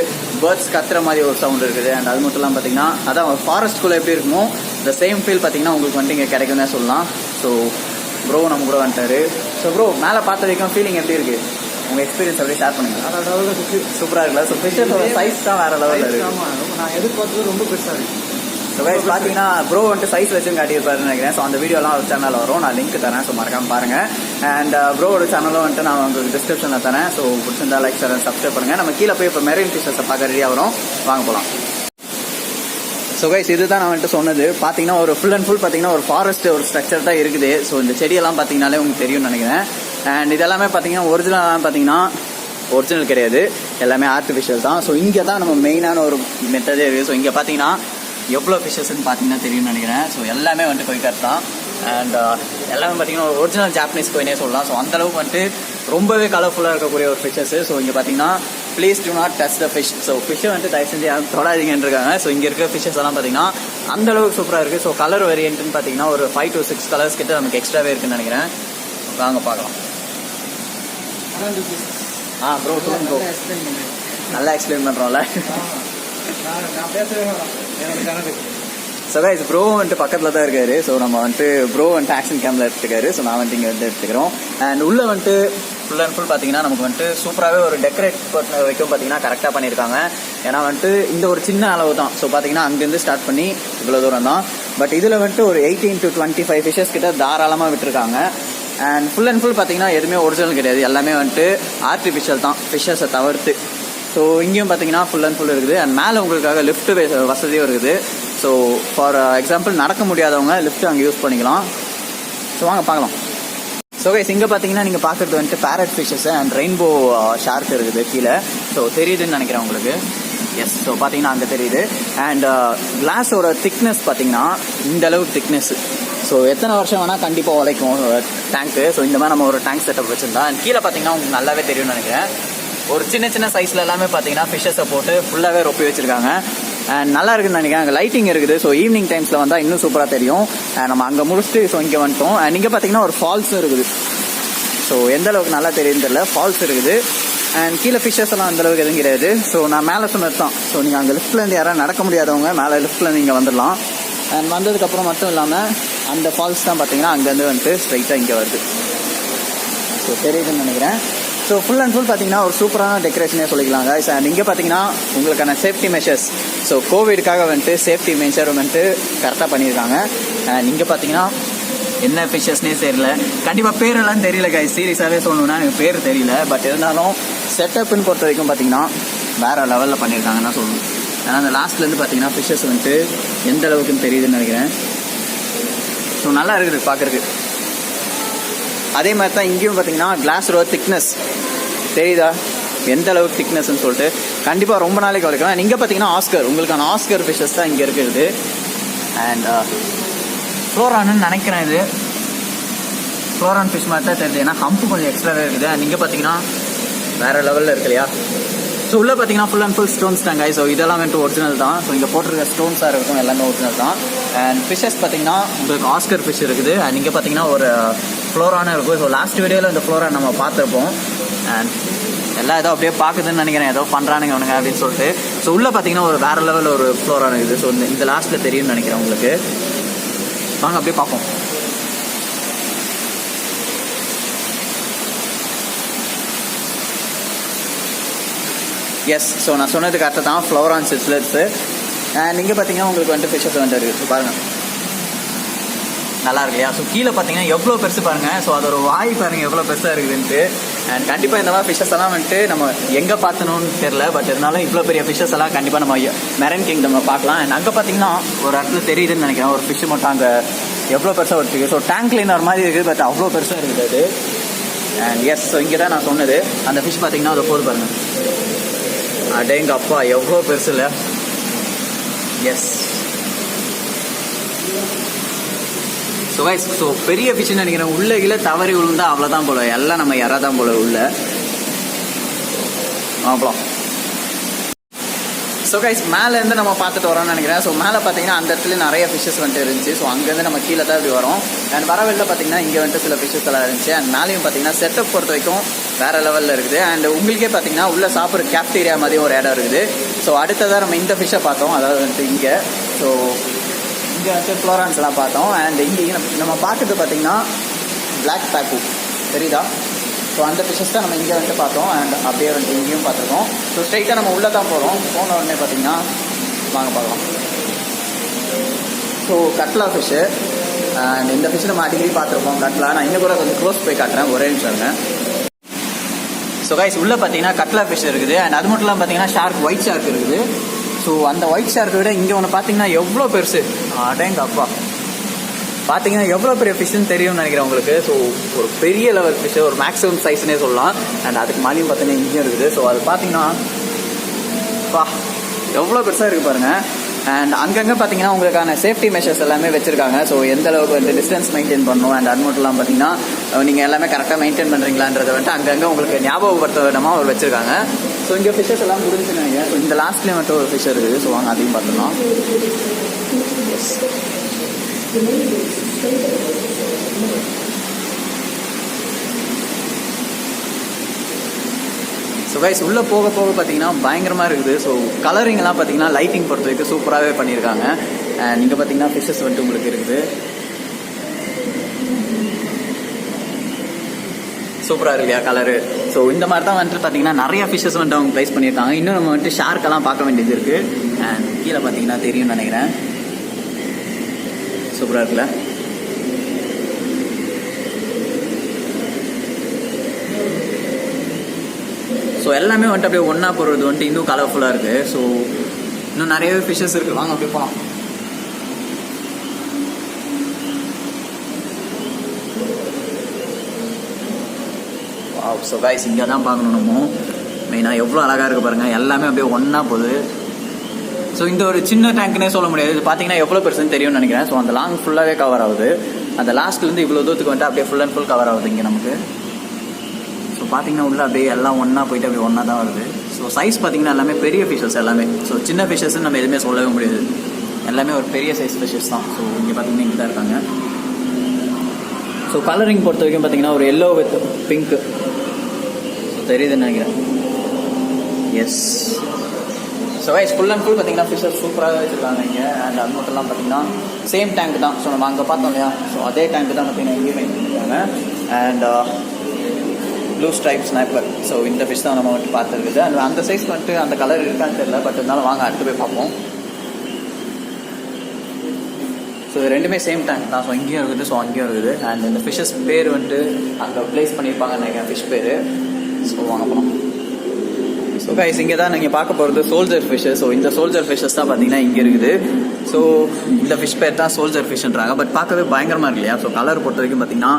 பேர்ட்ஸ் கத்துற மாதிரி ஒரு சவுண்ட் இருக்குது. அண்ட் அது மட்டும் இல்லாமல் பார்த்தீங்கன்னா அதான் ஒரு ஃபாரஸ்ட்குள்ளே எப்படி இருக்குமோ இந்த சேம் ஃபீல் பார்த்தீங்கன்னா உங்களுக்கு வந்துட்டு இங்கே கிடைக்கும்னே சொல்லலாம். ஸோ ப்ரோ நம்ம கூட வந்துட்டாரு. ஸோ ப்ரோ மேலே பார்த்த வரைக்கும் ஃபீலிங் எப்படி இருக்குது? உங்கள் எக்ஸ்பீரியன்ஸ் அப்படியே ஷேர் பண்ணுங்கள். வேறு லெவலில் இருக்குது. சூப்பராக இருக்குல்ல? ஸோ ஃபிஷ்ஷஸோட சைஸ் தான் வேறு லெவலில் இருக்குது. ஆமாம், நான் எதிர்பார்த்தது ரொம்ப பெருசாக இருக்குது. ஸோ கைஸ் பார்த்தீங்கன்னா ப்ரோ வந்துட்டு சைஸ் வச்சும் காட்டியிருப்பாருன்னு நினைக்கிறேன். ஸோ அந்த வீடியோலாம் ஒரு சேனலில் வரும். நான் லிங்க் தரேன். ஸோ மறக்காமல் பாருங்கள். அண்ட் ப்ரோவோட சேனலும் வந்துட்டு நான் உங்களுக்கு டிஸ்கிரிப்ஷனில் தரேன். ஸோ பிடிச்சிருந்தா லைக் ஷேர் சப்ஸ்கிரைப் பண்ணுங்கள். நம்ம கீழே போய் இப்போ மெரைன் ஃபிஷ்ஷஸை பார்க்க ரெடியாக வரும். வாங்க போகலாம். ஸோ கைஸ் இதுதான் நான் வந்துட்டு சொன்னது. பார்த்தீங்கன்னா ஒரு ஃபுல் அண்ட் ஃபுல் பார்த்தீங்கன்னா ஒரு ஃபாரஸ்ட் ஒரு ஸ்ட்ரக்சர் தான் இருக்குது. ஸோ இந்த செடியெல்லாம் பார்த்தீங்கன்னாலே உங்களுக்கு தெரியும்னு நினைக்கிறேன். அண்ட் இதெல்லாமே பார்த்தீங்கன்னா ஒரிஜினலாக பார்த்தீங்கன்னா ஒரிஜினல் கிடையாது, எல்லாமே ஆர்டிஃபிஷியல் தான். ஸோ இங்கே தான் நம்ம மெயினான ஒரு மெத்தடே இருக்குது. ஸோ இங்கே பார்த்தீங்கன்னா எவ்வளோ ஃபிஷ்ஷஸ்ன்னு பார்த்தீங்கன்னா தெரியும்னு நினைக்கிறேன். ஸோ எல்லாமே வந்துட்டு கொய்கர் தான். அண்ட் எல்லாமே பார்த்தீங்கன்னா ஒரு ஒரிஜினல் ஜாப்பனீஸ் கொயினே சொல்லலாம். ஸோ அந்தளவுக்கு வந்துட்டு ரொம்பவே கலர்ஃபுல்லாக இருக்கக்கூடிய ஒரு ஃபிஷ்ஷஸ். ஸோ இங்கே பார்த்தீங்கன்னா please to not touch the fish. So ஃபிஷ்ஷை வந்துட்டு தயவு செஞ்சு யாரும் தொடாதீங்கன்னு இருக்காங்க. ஸோ இங்கே இருக்கிற ஃபிஷ்ஷஸ் எல்லாம் பார்த்தீங்கன்னா அந்த அளவுக்கு சூப்பராக இருக்குது. ஸோ கலர் வேரியன்ட்னு பார்த்தீங்கன்னா ஒரு 5 to 6 கலர்ஸ் கிட்ட நமக்கு எக்ஸ்ட்ராவே இருக்குன்னு நினைக்கிறேன். வாங்க பார்க்கலாம். ப்ரோ சொல்லுங்க ப்ரோ. நல்லா எக்ஸ்பிளைன் பண்ணுறோம்ல. ஸோ கைஸ் ப்ரோ வந்துட்டு பக்கத்தில் தான் இருக்காரு. ஸோ நம்ம வந்துட்டு ப்ரோ வந்துட்டு ஆக்ஷன் கேமில் எடுத்துக்காரு. ஸோ நான் வந்துட்டு இங்கே வந்து எடுத்துக்கிறோம். அண்ட் உள்ளே வந்துட்டு ஃபுல் அண்ட் ஃபுல் பார்த்தீங்கன்னா நமக்கு வந்துட்டு சூப்பராகவே ஒரு டெக்கரேட் பண்ண வரைக்கும் பார்த்தீங்கன்னா கரெக்டாக பண்ணியிருக்காங்க. ஏன்னா வந்துட்டு இந்த ஒரு சின்ன அளவு தான். ஸோ பார்த்தீங்கன்னா அங்கேருந்து ஸ்டார்ட் பண்ணி இவ்வளோ தூரம் தான். பட் இதில் வந்துட்டு ஒரு 18 to 25 ஃபிஷஸ் கிட்ட தாராளமாக விட்டுருக்காங்க. அண்ட் ஃபுல் அண்ட் ஃபுல் பார்த்தீங்கன்னா எதுவுமே ஒரிஜினல் கிடையாது. எல்லாமே வந்துட்டு ஆர்டிஃபிஷியல் தான், ஃபிஷஸை தவிர்த்து. ஸோ இங்கேயும் பார்த்தீங்கன்னா ஃபுல் அண்ட் ஃபுல் இருக்குது. அண்ட் மேலே உங்களுக்காக லிஃப்ட் வசதியும் இருக்குது. ஸோ ஃபார் எக்ஸாம்பிள் நடக்க முடியாதவங்க லிஃப்ட் அங்கே யூஸ் பண்ணிக்கலாம். ஸோ வாங்க பார்க்கலாம். ஸோ கைஸ் இங்கே பார்த்தீங்கன்னா நீங்கள் பார்க்குறது வந்துட்டு parrot fishes and rainbow shark இருக்குது கீழே. ஸோ தெரியுதுன்னு நினைக்கிறேன் உங்களுக்கு. எஸ், ஸோ பார்த்தீங்கன்னா அங்கே தெரியுது. அண்ட் கிளாஸோட திக்னஸ் பார்த்தீங்கன்னா இந்த அளவுக்கு திக்னஸ். ஸோ எத்தனை வருஷம் வேணால் கண்டிப்பாக உழைக்கும் டேங்க்கு. ஸோ இந்த மாதிரி நம்ம ஒரு டேங்க் செட்டப் வச்சுருந்தா. அண்ட் கீழே பார்த்தீங்கன்னா உங்களுக்கு நல்லாவே தெரியும்னு நினைக்கிறேன். ஒரு சின்ன சின்ன சைஸில் எல்லாமே பார்த்தீங்கன்னா ஃபிஷஸை போட்டு ஃபுல்லாகவே ரொப்பி வச்சுருக்காங்க. அண்ட் நல்லா இருக்குன்னு நினைக்கிறேன். அங்கே லைட்டிங் இருக்குது. ஸோ ஈவினிங் டைம்ஸில் வந்தால் இன்னும் சூப்பராக தெரியும். நம்ம அங்கே முடிச்சுட்டு ஸோ இங்கே வந்துட்டோம். அண்ட் இங்கே பார்த்தீங்கன்னா ஒரு ஃபால்ஸும் இருக்குது. ஸோ எந்த அளவுக்கு நல்லா தெரியுதுன்னு தெரியல, ஃபால்ஸ் இருக்குது. அண்ட் கீழே ஃபிஷஸ் எல்லாம் அந்தளவுக்கு எதுவும் கிடையாது. ஸோ நான் மேலே சொன்னது தான். ஸோ நீங்கள் அங்கே லிஃப்ட்லேருந்து யாராவது நடக்க முடியாதவங்க மேலே லிஃப்ட்லேருந்து இங்கே வந்துடலாம். அண்ட் வந்ததுக்கப்புறம் மட்டும் இல்லாமல் அந்த ஃபால்ஸ் தான் பார்த்தீங்கன்னா அங்கேருந்து வந்துட்டு ஸ்ட்ரைட்டாக இங்கே வருது. ஸோ தெரியுதுன்னு நினைக்கிறேன். ஸோ ஃபுல் அண்ட் ஃபுல் பார்த்தீங்கன்னா ஒரு சூப்பரான டெக்கரேஷனே சொல்லிக்கலாங்க. அண்ட் இங்கே பார்த்தீங்கன்னா உங்களுக்கான சேஃப்டி மெஷர்ஸ், ஸோ கோவிடுக்காக வந்துட்டு சேஃப்டி மெஷர் வந்துட்டு கரெக்டாக பண்ணியிருக்காங்க. அண்ட் இங்கே பார்த்தீங்கன்னா என்ன ஃபிஷஸ்னே தெரியல, கண்டிப்பாக பேரெல்லாம் தெரியல கைஸ். சீரியஸாகவே சொல்லணுன்னா எனக்கு பேர் தெரியல. பட் இருந்தாலும் செட்டப்னு பொறுத்த வரைக்கும் பார்த்தீங்கன்னா வேறு லெவலில் பண்ணியிருக்காங்கன்னு தான் சொல்லணும். ஏன்னா அந்த லாஸ்ட்லேருந்து பார்த்தீங்கன்னா ஃபிஷஸ் வந்துட்டு எந்த அளவுக்குன்னு தெரியுதுன்னு நினைக்கிறேன். ஸோ நல்லா இருக்குது பார்க்குறதுக்கு. அதே மாதிரி தான் இங்கேயும் பார்த்தீங்கன்னா கிளாஸோட திக்னஸ் தெரியுதா எந்த அளவுக்கு திக்னஸ்ன்னு சொல்லிட்டு கண்டிப்பாக ரொம்ப நாளைக்கு வரைக்கும். இங்கே பார்த்தீங்கன்னா ஆஸ்கர், உங்களுக்கான ஆஸ்கர் ஃபிஷஸ் தான் இங்கே இருக்குது. அண்ட் ஃப்ளோரான்னு நினைக்கிறேன். இது ஃப்ளோரான் ஃபிஷ் மாதிரி தான் தெரியுது. ஏன்னா ஹம்ப் கொஞ்சம் எக்ஸ்ட்ராவே இருக்குது. அண்ட் இங்கே பார்த்தீங்கன்னா வேறு லெவலில் இருக்கு இல்லையா. ஸோ உள்ளே பார்த்தீங்கன்னா ஃபுல் அண்ட் ஃபுல் ஸ்டோன்ஸ் தாங்க. ஸோ இதெல்லாம் வந்துட்டு ஒரிஜினல் தான். ஸோ இங்கே போட்டிருக்க ஸ்டோன்ஸாக இருக்கட்டும் எல்லாமே ஒரிஜினல் தான். அண்ட் ஃபிஷஸ் பார்த்தீங்கன்னா உங்களுக்கு ஆஸ்கர் ஃபிஷ் இருக்குது. அண்ட் இங்கே பார்த்தீங்கன்னா ஒரு ஃப்ளோரான இருக்கும். ஸோ லாஸ்ட் வீடியோவில் இந்த ஃப்ளோரா நம்ம பார்த்துருப்போம். அண்ட் எல்லாம் ஏதோ அப்படியே பார்க்குதுன்னு நினைக்கிறேன், ஏதோ பண்ணுறானுங்க அவனுங்க அப்படின்னு சொல்லிட்டு. ஸோ உள்ளே பார்த்தீங்கன்னா ஒரு வேறு லெவலில் ஒரு ஃப்ளோரான இருக்குது. ஸோ இந்த லாஸ்ட்டில் தெரியும்னு நினைக்கிறேன் உங்களுக்கு. வாங்க அப்படியே பார்ப்போம். எஸ், ஸோ நான் சொன்னது கரெக்டாக தான், ஃப்ளோரான் சிஸ்லர்ஸு. அண்ட் இங்கே பார்த்தீங்கன்னா உங்களுக்கு வந்துட்டு ஃபிஷஸ் வந்துட்டு இருக்குது. ஸோ பாருங்கள் நல்லா இருக்கு இல்லையா. ஸோ கீழே பார்த்தீங்கன்னா எவ்வளோ பெருசு பாருங்கள். ஸோ அதோட வாய் பாருங்கள் எவ்வளோ பெருசாக இருக்குதுன்ட்டு. அண்ட் கண்டிப்பாக இந்த மாதிரி ஃபிஷஸ் எல்லாம் வந்துட்டு நம்ம எங்கே பார்த்தணும்னு தெரில. பட் இருந்தாலும் இவ்வளோ பெரிய ஃபிஷஸ் எல்லாம் கண்டிப்பாக நம்ம மெரைன் கிங்டம் பார்க்கலாம். அண்ட் அங்கே பார்த்தீங்கன்னா ஒரு இடத்துல தெரியுதுன்னு நினைக்கிறேன், ஒரு ஃபிஷ் மட்டும் அங்கே எவ்வளோ பெருசாக வச்சுருக்கு. ஸோ டேங்க் கிளீனர் மாதிரி இருக்குது, பட் அவ்வளோ பெருசாக இருக்குது அது. அண்ட் எஸ், ஸோ இங்கே தான் நான் சொன்னது அந்த ஃபிஷ் பார்த்தீங்கன்னா அதை போது பாருங்கள். அடேங்க அப்பா எவ்வளோ பெருசு இல்லை. எஸ், ஸோ கைஸ் ஸோ பெரிய ஃபிஷ்ன்னு நினைக்கிறேன். உள்ள கீழே தவறி விழுந்தா அவ்வளோதான் போல, எல்லாம் நம்ம யாராக தான் போல உள்ள அவ்வளோ. ஸோ கைஸ் மேலேருந்து நம்ம பார்த்துட்டு வரோம்னு நினைக்கிறேன். ஸோ மேலே பார்த்தீங்கன்னா அந்த இடத்துல நிறைய ஃபிஷஸ் வந்துட்டு இருந்துச்சு. ஸோ அங்கேருந்து நம்ம கீழே தான் இப்படி வரோம். அண்ட் வரவெளியில் பார்த்தீங்கன்னா இங்கே வந்துட்டு சில ஃபிஷஸ் எல்லாம் இருந்துச்சு. அண்ட் மேலேயும் பார்த்தீங்கன்னா செட்டப் பொறுத்த வரைக்கும் வேறு லெவலில் இருக்குது. அண்ட் உங்களுக்கே பார்த்தீங்கன்னா உள்ளே சாப்பிட்ற கேப்டீரியா மாதிரி ஒரு இடம் இருக்குது. ஸோ அடுத்ததாக நம்ம இந்த ஃபிஷ்ஷை பார்த்தோம், அதாவது வந்துட்டு இங்கே. ஸோ இங்கே வந்துட்டு ஃப்ளோரான்ஸ்லாம் பார்த்தோம். அண்ட் இங்கே நம்ம பார்க்குறது பார்த்தீங்கன்னா பிளாக் பேக்கு தெரியுதா. ஸோ அந்த ஃபிஷஸ் தான் நம்ம இங்கே வந்துட்டு பார்த்தோம். அண்ட் அப்படியே வந்துட்டு இங்கேயும் பார்த்துருக்கோம். ஸோ ஸ்ட்ரைட்டாக நம்ம உள்ளே தான் போகிறோம். போன உடனே பார்த்தீங்கன்னா வாங்க பார்க்கலாம். So catla fish. அண்ட் இந்த ஃபிஷ் நம்ம அடிக்கடி பார்த்துருக்கோம் கட்லா. நான் இன்னும் கூட கொஞ்சம் க்ளோஸ் போய் காட்டுறேன், ஒரே நிமிஷம் இருங்க. ஸோ கைஸ் உள்ளே பார்த்தீங்கன்னா கட்லா ஃபிஷ் இருக்குது. அண்ட் அது மட்டும் இல்லாமல் பார்த்தீங்கன்னா ஷார்க், ஒயிட் ஷார்க் இருக்குது. ஸோ அந்த ஒயிட் ஷார்க்கை விட இங்கே ஒன்று பார்த்தீங்கன்னா எவ்வளோ பெருசு, அடேங்க அப்பா. பார்த்தீங்கன்னா எவ்வளோ பெரிய ஃபிஷ்ஷுன்னு தெரியும்னு நினைக்கிறேன் உங்களுக்கு. ஸோ ஒரு பெரிய லெவல் ஃபிஷ்ஷு, ஒரு மேக்ஸிமம் சைஸ்னே சொல்லலாம். அண்ட் அதுக்கு மேலேயும் பார்த்தீங்கன்னா இங்கேயும் இருக்குது. ஸோ அது பார்த்தீங்கன்னா எவ்வளோ பெருசாக இருக்குது பாருங்கள். அண்ட் அங்கங்கே பார்த்தீங்கன்னா உங்களுக்கான சேஃப்டி மெஷர்ஸ் எல்லாமே வச்சுருக்காங்க. ஸோ எந்த அளவுக்கு வந்து டிஸ்டன்ஸ் மெயின்டைன் பண்ணணும். அண்ட் அது மட்டும் இல்லாமல் பார்த்தீங்கன்னா நீங்கள் எல்லாமே கரெக்டாக மெயின்டைன் பண்ணுறீங்களான்றதை வந்துட்டு அங்கங்கே உங்களுக்கு ஞாபகப்படுத்த விதமாக அவர் வச்சுருக்காங்க. ஸோ இங்கே ஃபிஷஸ் எல்லாம் முடிஞ்சுன்னு நினைக்கிறேன். ஸோ இந்த லாஸ்ட்லேயே மட்டும் ஒரு ஃபிஷ் இருக்குது. ஸோ வாங்க அதையும் பார்த்துக்கலாம். எஸ். ஸோ கைஸ் உள்ளே போக போக பார்த்தீங்கன்னா பயங்கரமாக இருக்குது. ஸோ கலரிங்லாம் பார்த்தீங்கன்னா லைட்டிங் பொறுத்த வரைக்கும் சூப்பராகவே பண்ணியிருக்காங்க. அண்ட் இங்கே பார்த்தீங்கன்னா ஃபிஷ்ஷஸ் வந்துட்டு உங்களுக்கு இருக்குது. சூப்பராக இருக்கு இல்லையா கலரு. ஸோ இந்த மாதிரி தான் வந்துட்டு பார்த்தீங்கன்னா நிறைய ஃபிஷ்ஷஸ் வந்துட்டு அவங்க ப்ளேஸ் பண்ணியிருக்காங்க. இன்னும் நம்ம வந்துட்டு ஷார்க்கெல்லாம் பார்க்க வேண்டியது இருக்குது. அண்ட் கீழே பார்த்தீங்கன்னா தெரியும்னு நினைக்கிறேன். சூப்பராக இருக்குல்ல. ஸோ எல்லாமே வந்துட்டு அப்படியே ஒன்றா போடுறது வந்துட்டு இன்னும் கலர்ஃபுல்லாக இருக்குது. ஸோ இன்னும் நிறையவே ஃபிஷ்ஷஸ் இருக்குது. வாங்க அப்படியே போகலாம். ஸோ கைஸ் இங்கே தான் பார்க்கணும் நம்ம மெயினாக எவ்வளோ அழகாக இருக்குது பாருங்கள். எல்லாமே அப்படியே ஒன்றா போகுது. ஸோ இந்த ஒரு சின்ன டேங்க்னே சொல்ல முடியாது. இது பார்த்தீங்கன்னா எவ்வளோ பெருசுன்னு தெரியும்னு நினைக்கிறேன். ஸோ அந்த லாங் ஃபுல்லாகவே கவர் ஆகுது. அந்த லாஸ்ட்லேருந்து இவ்வளோ தூரத்துக்கு வந்துட்டு அப்படியே ஃபுல் அண்ட் ஃபுல் கவர் ஆகுது இங்கே நமக்கு. ஸோ பார்த்தீங்கன்னா உள்ள அப்படியே எல்லாம் ஒன்றா போயிட்டு அப்படியே ஒன்றா தான் வருது. ஸோ சைஸ் பார்த்தீங்கன்னா எல்லாமே பெரிய ஃபிஷஸ் எல்லாமே. ஸோ சின்ன ஃபிஷஸ்ன்னு நம்ம எதுவுமே சொல்லவே முடியாது. எல்லாமே ஒரு பெரிய சைஸ் ஃபிஷஸ் தான். ஸோ இங்கே பார்த்தீங்கன்னா இங்கே தான் இருக்காங்க. ஸோ கலரிங் பொறுத்த வரைக்கும் பார்த்தீங்கன்னா ஒரு எல்லோ வித் பிங்க்கு. ஸோ தெரியுதுன்னு நினைக்கிறேன். எஸ். ஸோ வைஸ் ஃபுல் அண்ட் ஃபுல் பார்த்தீங்கன்னா ஃபிஷஸ் சூப்பராக வச்சுருக்காங்க இங்கே. அண்ட் அது மட்டும் இல்லாமல் பார்த்தீங்கன்னா சேம் டேங்க் தான். ஸோ நம்ம அங்கே பார்த்தோம் இல்லையா. ஸோ அதே டேங்க் தான் பார்த்தீங்கன்னா இங்கேயும் மெயின் பண்ணியிருக்காங்க. And blue stripe snapper. So இந்த ஃபிஷ் தான் நம்ம வந்துட்டு பார்த்துருக்குது. அண்ட் அந்த சைஸ் வந்துட்டு அந்த கலர் இருக்கான்னு தெரியல. பட் இருந்தாலும் வாங்க அடுத்து போய் பார்ப்போம். ஸோ ரெண்டுமே சேம் டேங்க் தான். ஸோ இங்கேயும் இருக்குது, ஸோ அங்கேயும் இருக்குது. அண்ட் இந்த ஃபிஷ்ஷஸ் பேர் வந்துட்டு அங்கே ப்ளேஸ் பண்ணியிருப்பாங்கன்னு நினைக்கிறேன் ஃபிஷ் பேர். ஸோ வாங்க போகலாம். ஸோ கைஸ் இங்கே தான் நீங்கள் பார்க்க போகிறது சோல்ஜர் ஃபிஷ்ஷஸ். ஸோ இந்த சோல்ஜர் ஃபிஷ்ஷஸ் தான் பார்த்தீங்கன்னா இங்கே இருக்குது. ஸோ இந்த ஃபிஷ் பேர் தான் சோல்ஜர் ஃபிஷ்ன்றாங்க. பட் பார்க்கவே பயங்கரமாக இருக்கு இல்லையா. ஸோ கலர் பொறுத்த வரைக்கும் பார்த்தீங்கன்னா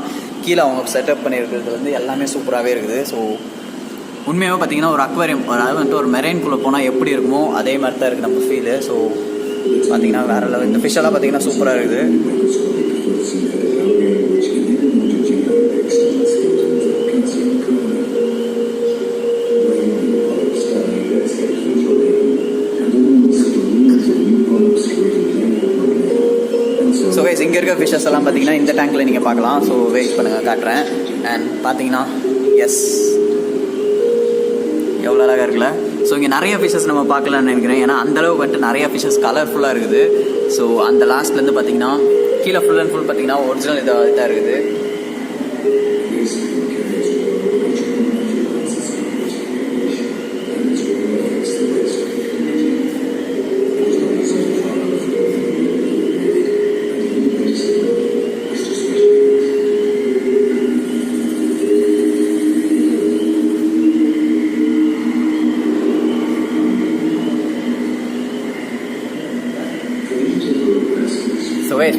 கீழே அவங்க செட்டப் பண்ணியிருக்கிறது வந்து எல்லாமே சூப்பராகவே இருக்குது. ஸோ உண்மையாக பார்த்தீங்கன்னா ஒரு அக்வேரியம், அதாவது வந்துட்டு ஒரு மெரைன்குள்ளே போனால் எப்படி இருக்குமோ அதே மாதிரி தான் இருக்குது நம்ம ஃபீலு. ஸோ பார்த்தீங்கன்னா வேறு லெவல். இந்த ஃபிஷ்ஷெல்லாம் பார்த்தீங்கன்னா சூப்பராக இருக்குது. ஸோ கைஸ் இங்கே இருக்க ஃபிஷ்ஷஸ் எல்லாம் பார்த்தீங்கன்னா இந்த டேங்க்கில் நீங்கள் பார்க்கலாம். ஸோ வெயிட் பண்ணுங்கள், காட்டுறேன். அண்ட் பார்த்தீங்கன்னா எஸ் எவ்வளோ அழகாக இருக்குல்ல. ஸோ இங்கே நிறைய ஃபிஷ்ஷஸ் நம்ம பார்க்கலான்னு நினைக்கிறேன். ஏன்னா அந்தளவுக்கு வந்துட்டு நிறைய ஃபிஷ்ஷஸ் கலர்ஃபுல்லாக இருக்குது. ஸோ அந்த லாஸ்ட்லேருந்து பார்த்தீங்கன்னா கீழே ஃபுல் அண்ட் ஃபுல் பார்த்தீங்கன்னா ஒரிஜினல் இதாக இருக்குது.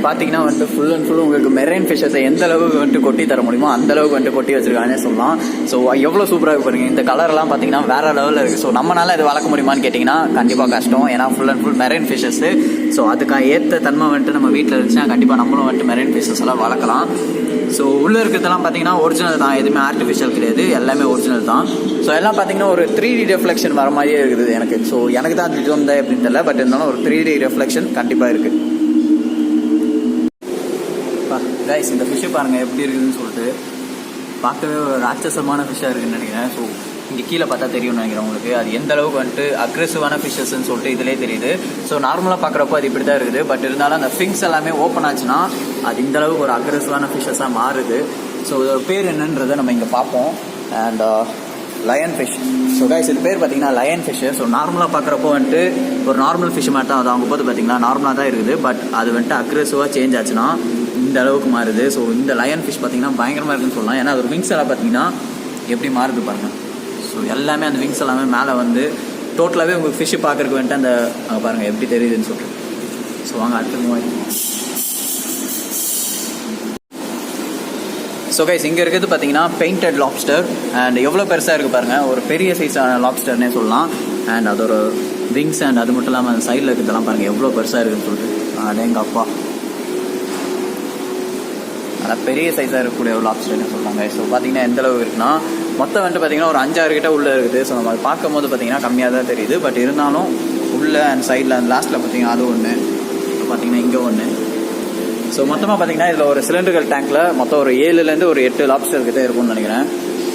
பார்த்தீங்கன்னா வந்துட்டு ஃபுல் அண்ட் ஃபுல் உங்களுக்கு மெரைன் ஃபிஷ்ஷஸை எந்த அளவுக்கு வந்துட்டு கொட்டி தர முடியுமோ அந்த அளவுக்கு வந்துட்டு கொட்டி வச்சிருக்காங்கன்னே சொல்லலாம். ஸோ எவ்வளோ சூப்பராக பாருங்க. இந்த கலர்லாம் பார்த்தீங்கன்னா வேற லெவலில் இருக்குது. ஸோ நம்மளால இது வளர்க்க முடியுமான்னு கேட்டிங்கன்னா கண்டிப்பாக கஷ்டம். ஏன்னா full and full marine fishes. So அதுக்காக ஏற்ற தன்மை வந்துட்டு நம்ம வீட்டில் இருந்துச்சுன்னா கண்டிப்பாக நம்மளும் வந்துட்டு மெரைன் ஃபிஷ்ஷஸ் எல்லாம் வளர்க்கலாம். ஸோ உள்ளே இருக்கிறதெல்லாம் பார்த்தீங்கன்னா ஒரிஜினல் தான், எதுவுமே ஆர்டிஃபிஷியல் கிடையாது, எல்லாமே ஒரிஜினல் தான். ஸோ எல்லாம் பார்த்தீங்கன்னா ஒரு 3D ரெஃப்ளெக்ஷன் வர மாதிரியே இருக்குது எனக்கு. ஸோ எனக்கு தான் அது வந்தேன் அப்படின்னு தெரியல. பட் இருந்தாலும் ஒரு 3D ரெஃப்ளெக்ஷன் கண்டிப்பாக இருக்குது. கைஸ் இந்த ஃபிஷ்ஷை பாருங்கள் எப்படி இருக்குதுன்னு சொல்லிட்டு. பார்க்கவே ஒரு ராட்சசமான ஃபிஷ்ஷாக இருக்குதுன்னு நினைக்கிறேன். ஸோ இங்கே கீழே பார்த்தா தெரியும்னு நினைக்கிறேன் உங்களுக்கு. அது எந்த அளவுக்கு வந்துட்டு அக்ரெசிவான ஃபிஷ்ஷஸ்ன்னு சொல்லிட்டு இதிலே தெரியுது. ஸோ நார்மலாக பார்க்குறப்போ அது இப்படி தான் இருக்குது. பட் இருந்தாலும் அந்த ஃபிங்ஸ் எல்லாமே ஓப்பன் ஆச்சுன்னா அது இந்த அளவுக்கு ஒரு அக்ரெசிவான ஃபிஷ்ஷஸாக மாறுது. ஸோ இதோட பேர் என்னன்றதை நம்ம இங்கே பார்ப்போம். And lion fish. So guys இது பேர் பார்த்தீங்கன்னா லயன் ஃபிஷ்ஷு. ஸோ நார்மலாக பார்க்குறப்போ வந்துட்டு ஒரு நார்மல் ஃபிஷ் மாதிரி தான் அது அவங்க போது பார்த்தீங்கன்னா நார்மலாக தான் இருக்குது. பட் அது வந்துட்டு அக்ரெசிவாக சேஞ்ச் ஆச்சுன்னா இந்த அளவுக்கு மாறுது. ஸோ இந்த லயன் ஃபிஷ் பார்த்தீங்கன்னா பயங்கரமாக இருக்குன்னு சொல்லலாம். ஏன்னா அது விங்ஸ் எல்லாம் பார்த்தீங்கன்னா எப்படி மாறுது பாருங்கள். ஸோ எல்லாமே அந்த விங்ஸ் எல்லாமே மேலே வந்து டோட்டலாகவே உங்களுக்கு ஃபிஷ்ஷு பார்க்குறதுக்கு வந்துட்டு அந்த பாருங்கள் எப்படி தெரியுதுன்னு சொல்லிட்டு. ஸோ வாங்க அடுத்து மூவ் ஆகிடும். ஸோ கைஸ் இங்கே இருக்கிறது பார்த்தீங்கன்னா பெயிண்டட் லாப்ஸ்டர். அண்ட் எவ்வளோ பெருசாக இருக்குது பாருங்கள். ஒரு பெரிய சைஸான லாப்ஸ்டர்னே சொல்லலாம். அண்ட் அதோட விங்ஸ் அண்ட் அது மட்டும் இல்லாமல் அந்த சைடில் இருக்கிறதெல்லாம் பாருங்கள் எவ்வளோ பெருசாக இருக்குதுன்னு சொல்லிட்டு. எங்கள் அப்பா ஆனால் பெரிய சைஸாக இருக்கக்கூடிய ஒரு லாப்ஸ்டர்னு சொல்லுவாங்க. ஸோ பார்த்தீங்கன்னா எந்த அளவு இருக்குன்னா மொத்தம் வந்துட்டு பார்த்தீங்கன்னா ஒரு 5-6 கிட்ட உள்ளே இருக்குது. ஸோ நம்ம பார்க்கும் போது பார்த்தீங்கன்னா கம்மியாக தான் தெரியுது. பட் இருந்தாலும் உள்ளே அண்ட் சைடில் அந்த லாஸ்ட்டில் பார்த்தீங்கன்னா அது ஒன்று பார்த்தீங்கன்னா இங்கே ஒன்று. ஸோ மொத்தமாக பார்த்தீங்கன்னா இதில் ஒரு சிலிண்டர்கள் டேங்க்கில் மொத்தம் ஒரு 7லேருந்து ஒரு 8 லாப்ஸ்டர் கிட்டே இருக்கும்னு நினைக்கிறேன்.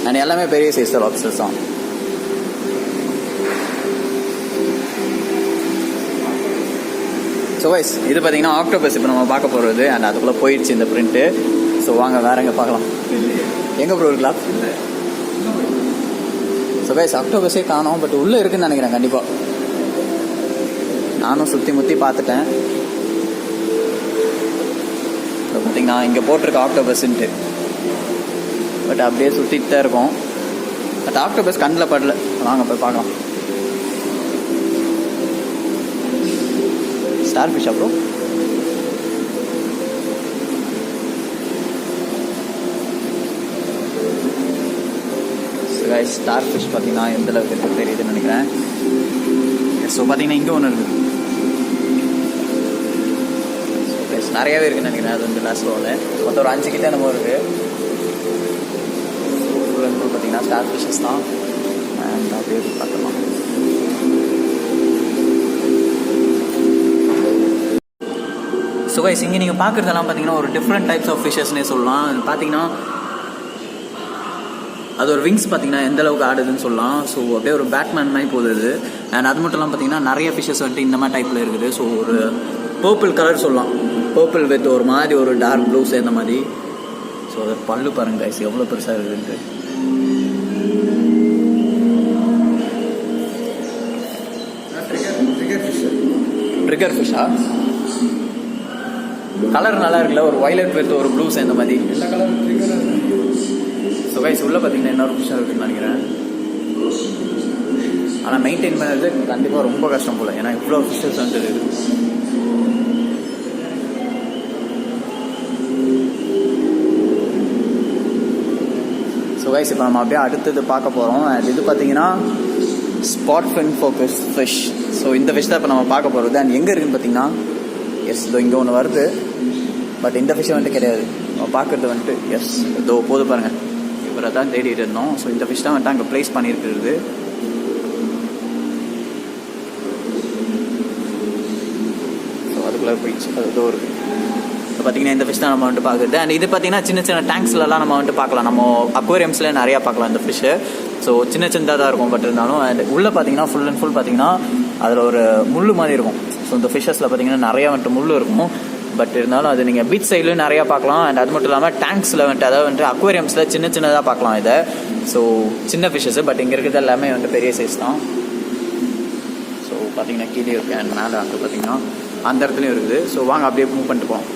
அண்ட் எல்லாமே பெரிய சைஸ் லாப்ஸ்டர்ஸ் தான். ஸோ வைஸ் இது பார்த்தீங்கன்னா ஆக்டோபஸ் இப்போ நம்ம பார்க்க போகிறது. அண்ட் அதுக்குள்ளே போயிடுச்சு இந்த பிரிண்ட்டு. ஸோ வாங்க வேற எங்கே பார்க்கலாம். எங்கே ப்ரோ இருக்கலாம்? ஸோ வைஸ் ஆக்டோபஸே காணோம், பட் உள்ளே இருக்குன்னு நினைக்கிறேன் கண்டிப்பாக. நானும் சுற்றி முற்றி பார்த்துட்டேன். இப்போ பார்த்தீங்கன்னா இங்கே போட்டிருக்க ஆக்டோபஸ்ன்ட்டு, பட் அப்படியே சுற்றிட்டு தான் இருக்கும். பட் ஆக்டோபஸ் கண்ணில் படல. வாங்க போய் பார்க்கலாம். ஸ்டார் ஃபிஷ் அப்புறம் ஸ்டார் ஃபிஷ் பார்த்தீங்கன்னா எந்த அளவுக்கு எனக்கு தெரியுதுன்னு நினைக்கிறேன். ஸோ பார்த்தீங்கன்னா இங்கே ஒன்று இருக்குது. ஸோ நிறையாவே இருக்குன்னு நினைக்கிறேன். அது வந்து லாஸ்ட் ரோவில் மொத்தம் ஒரு 5 கிட்ட நம்ம இருக்குது. ஃபுல் அண்ட் ஃபுல் பார்த்தீங்கன்னா ஸ்டார் ஃபிஷ்ஷஸ் தான். அண்ட் அப்படியே பார்க்கலாம். ஸோ கைஸ் இங்கே நீங்கள் பார்க்குறதெல்லாம் பார்த்தீங்கன்னா ஒரு டிஃப்ரெண்ட் டைப்ஸ் ஆஃப் ஃபிஷ்ஷஸ்னே சொல்லலாம். பார்த்தீங்கன்னா அது ஒரு விங்ஸ் பார்த்தீங்கன்னா எந்த அளவுக்கு ஆடுதுன்னு சொல்லலாம். ஸோ அப்படியே ஒரு பேட்மேன் மாதிரி போகுது. அண்ட் அது மட்டும் இல்லாமல் பார்த்தீங்கன்னா நிறைய ஃபிஷ்ஷஸ் வந்துட்டு இந்த மாதிரி டைப்பில் இருக்குது. ஸோ ஒரு பர்பிள் கலர் சொல்லலாம். பர்பிள் வித் ஒரு மாதிரி ஒரு டார்க் ப்ளூ சேர்ந்த மாதிரி. ஸோ அது பல்லு பாருங்க கைஸ் எவ்வளோ பெருசாக இருக்குதுன்ட்டு. ட்ரிகர் ஃபிஷ்ஷா? கலர் நல்லா இருக்குல்ல, ஒரு வயலட் வித் ஒரு ப்ளூ சேர்ந்த மாதிரி. எல்லா கலரும் ட்ரிகர். ஸோ கைஸ் உள்ளே பார்த்தீங்கன்னா இன்னொரு ஃபிஷ்ஷாக இருக்குன்னு நினைக்கிறேன். ஆனால் மெயின்டைன் பண்ணுறது கண்டிப்பாக ரொம்ப கஷ்டம் போல், ஏன்னா இவ்வளோ ஃபிஷ்ஷஸ் வந்து இருக்குது. ஸோ கைஸ் இப்போ நம்ம அப்படியே அடுத்தது பார்க்க போகிறோம். அண்ட் இது பார்த்தீங்கன்னா spot fin focus fish. So இந்த ஃபிஷ் தான் இப்போ நம்ம பார்க்க போகிறது. அண்ட் எங்கே இருக்குதுன்னு பார்த்தீங்கன்னா எஸ் இதோ இங்கே ஒன்று வருது. பட் இந்த ஃபிஷ்ஷை வந்துட்டு கிடையாது நம்ம பார்க்குறது வந்துட்டு. எஸ் இதோ போது பாருங்கள், இவரை தான் தேடிட்டு இருந்தோம். ஸோ இந்த ஃபிஷ் தான் வந்துட்டு அங்கே ப்ளேஸ் பண்ணியிருக்கிறது. ஸோ அதுக்குள்ளே போயிடுச்சு. அது இதோ இருக்குது. இப்போ பார்த்தீங்கன்னா இந்த ஃபிஷ் தான் நம்ம வந்துட்டு பார்க்குறது. அண்ட் இது பார்த்தீங்கன்னா சின்ன சின்ன டேங்க்ஸ்லலாம் நம்ம வந்துட்டு பார்க்கலாம். நம்ம அக்வேரியம்ஸில் நிறையா பார்க்கலாம் இந்த ஃபிஷ்ஷு. ஸோ சின்ன சின்னதாக தான் இருக்கும். பட் இருந்தாலும் அண்ட் உள்ளே பார்த்தீங்கன்னா ஃபுல் அண்ட் ஃபுல் பார்த்தீங்கன்னா அதில் ஒரு முள் மாதிரி இருக்கும். ஸோ இந்த ஃபிஷ்ஷஸில் பார்த்தீங்கன்னா நிறையா வந்துட்டு முள் இருக்கும். பட் இருந்தாலும் அது நீங்கள் பீச் சைட்லையும் நிறையா பார்க்கலாம். அண்ட் அது மட்டும் இல்லாமல் டேங்க்ஸில் வந்துட்டு அதாவது வந்துட்டு அக்வேரியம்ஸில் சின்ன சின்னதாக பார்க்கலாம் இதை. ஸோ சின்ன ஃபிஷ்ஷஸ். பட் இங்கே இருக்கிறது எல்லாமே வந்துட்டு பெரிய சைஸ் தான். ஸோ பார்த்தீங்கன்னா கீழே இருக்குது. அண்ட் மேலே அங்கே பார்த்தீங்கன்னா அந்த இடத்துலையும் இருக்குது. ஸோ வாங்க அப்படியே மூவ் பண்ணிட்டு போவோம்.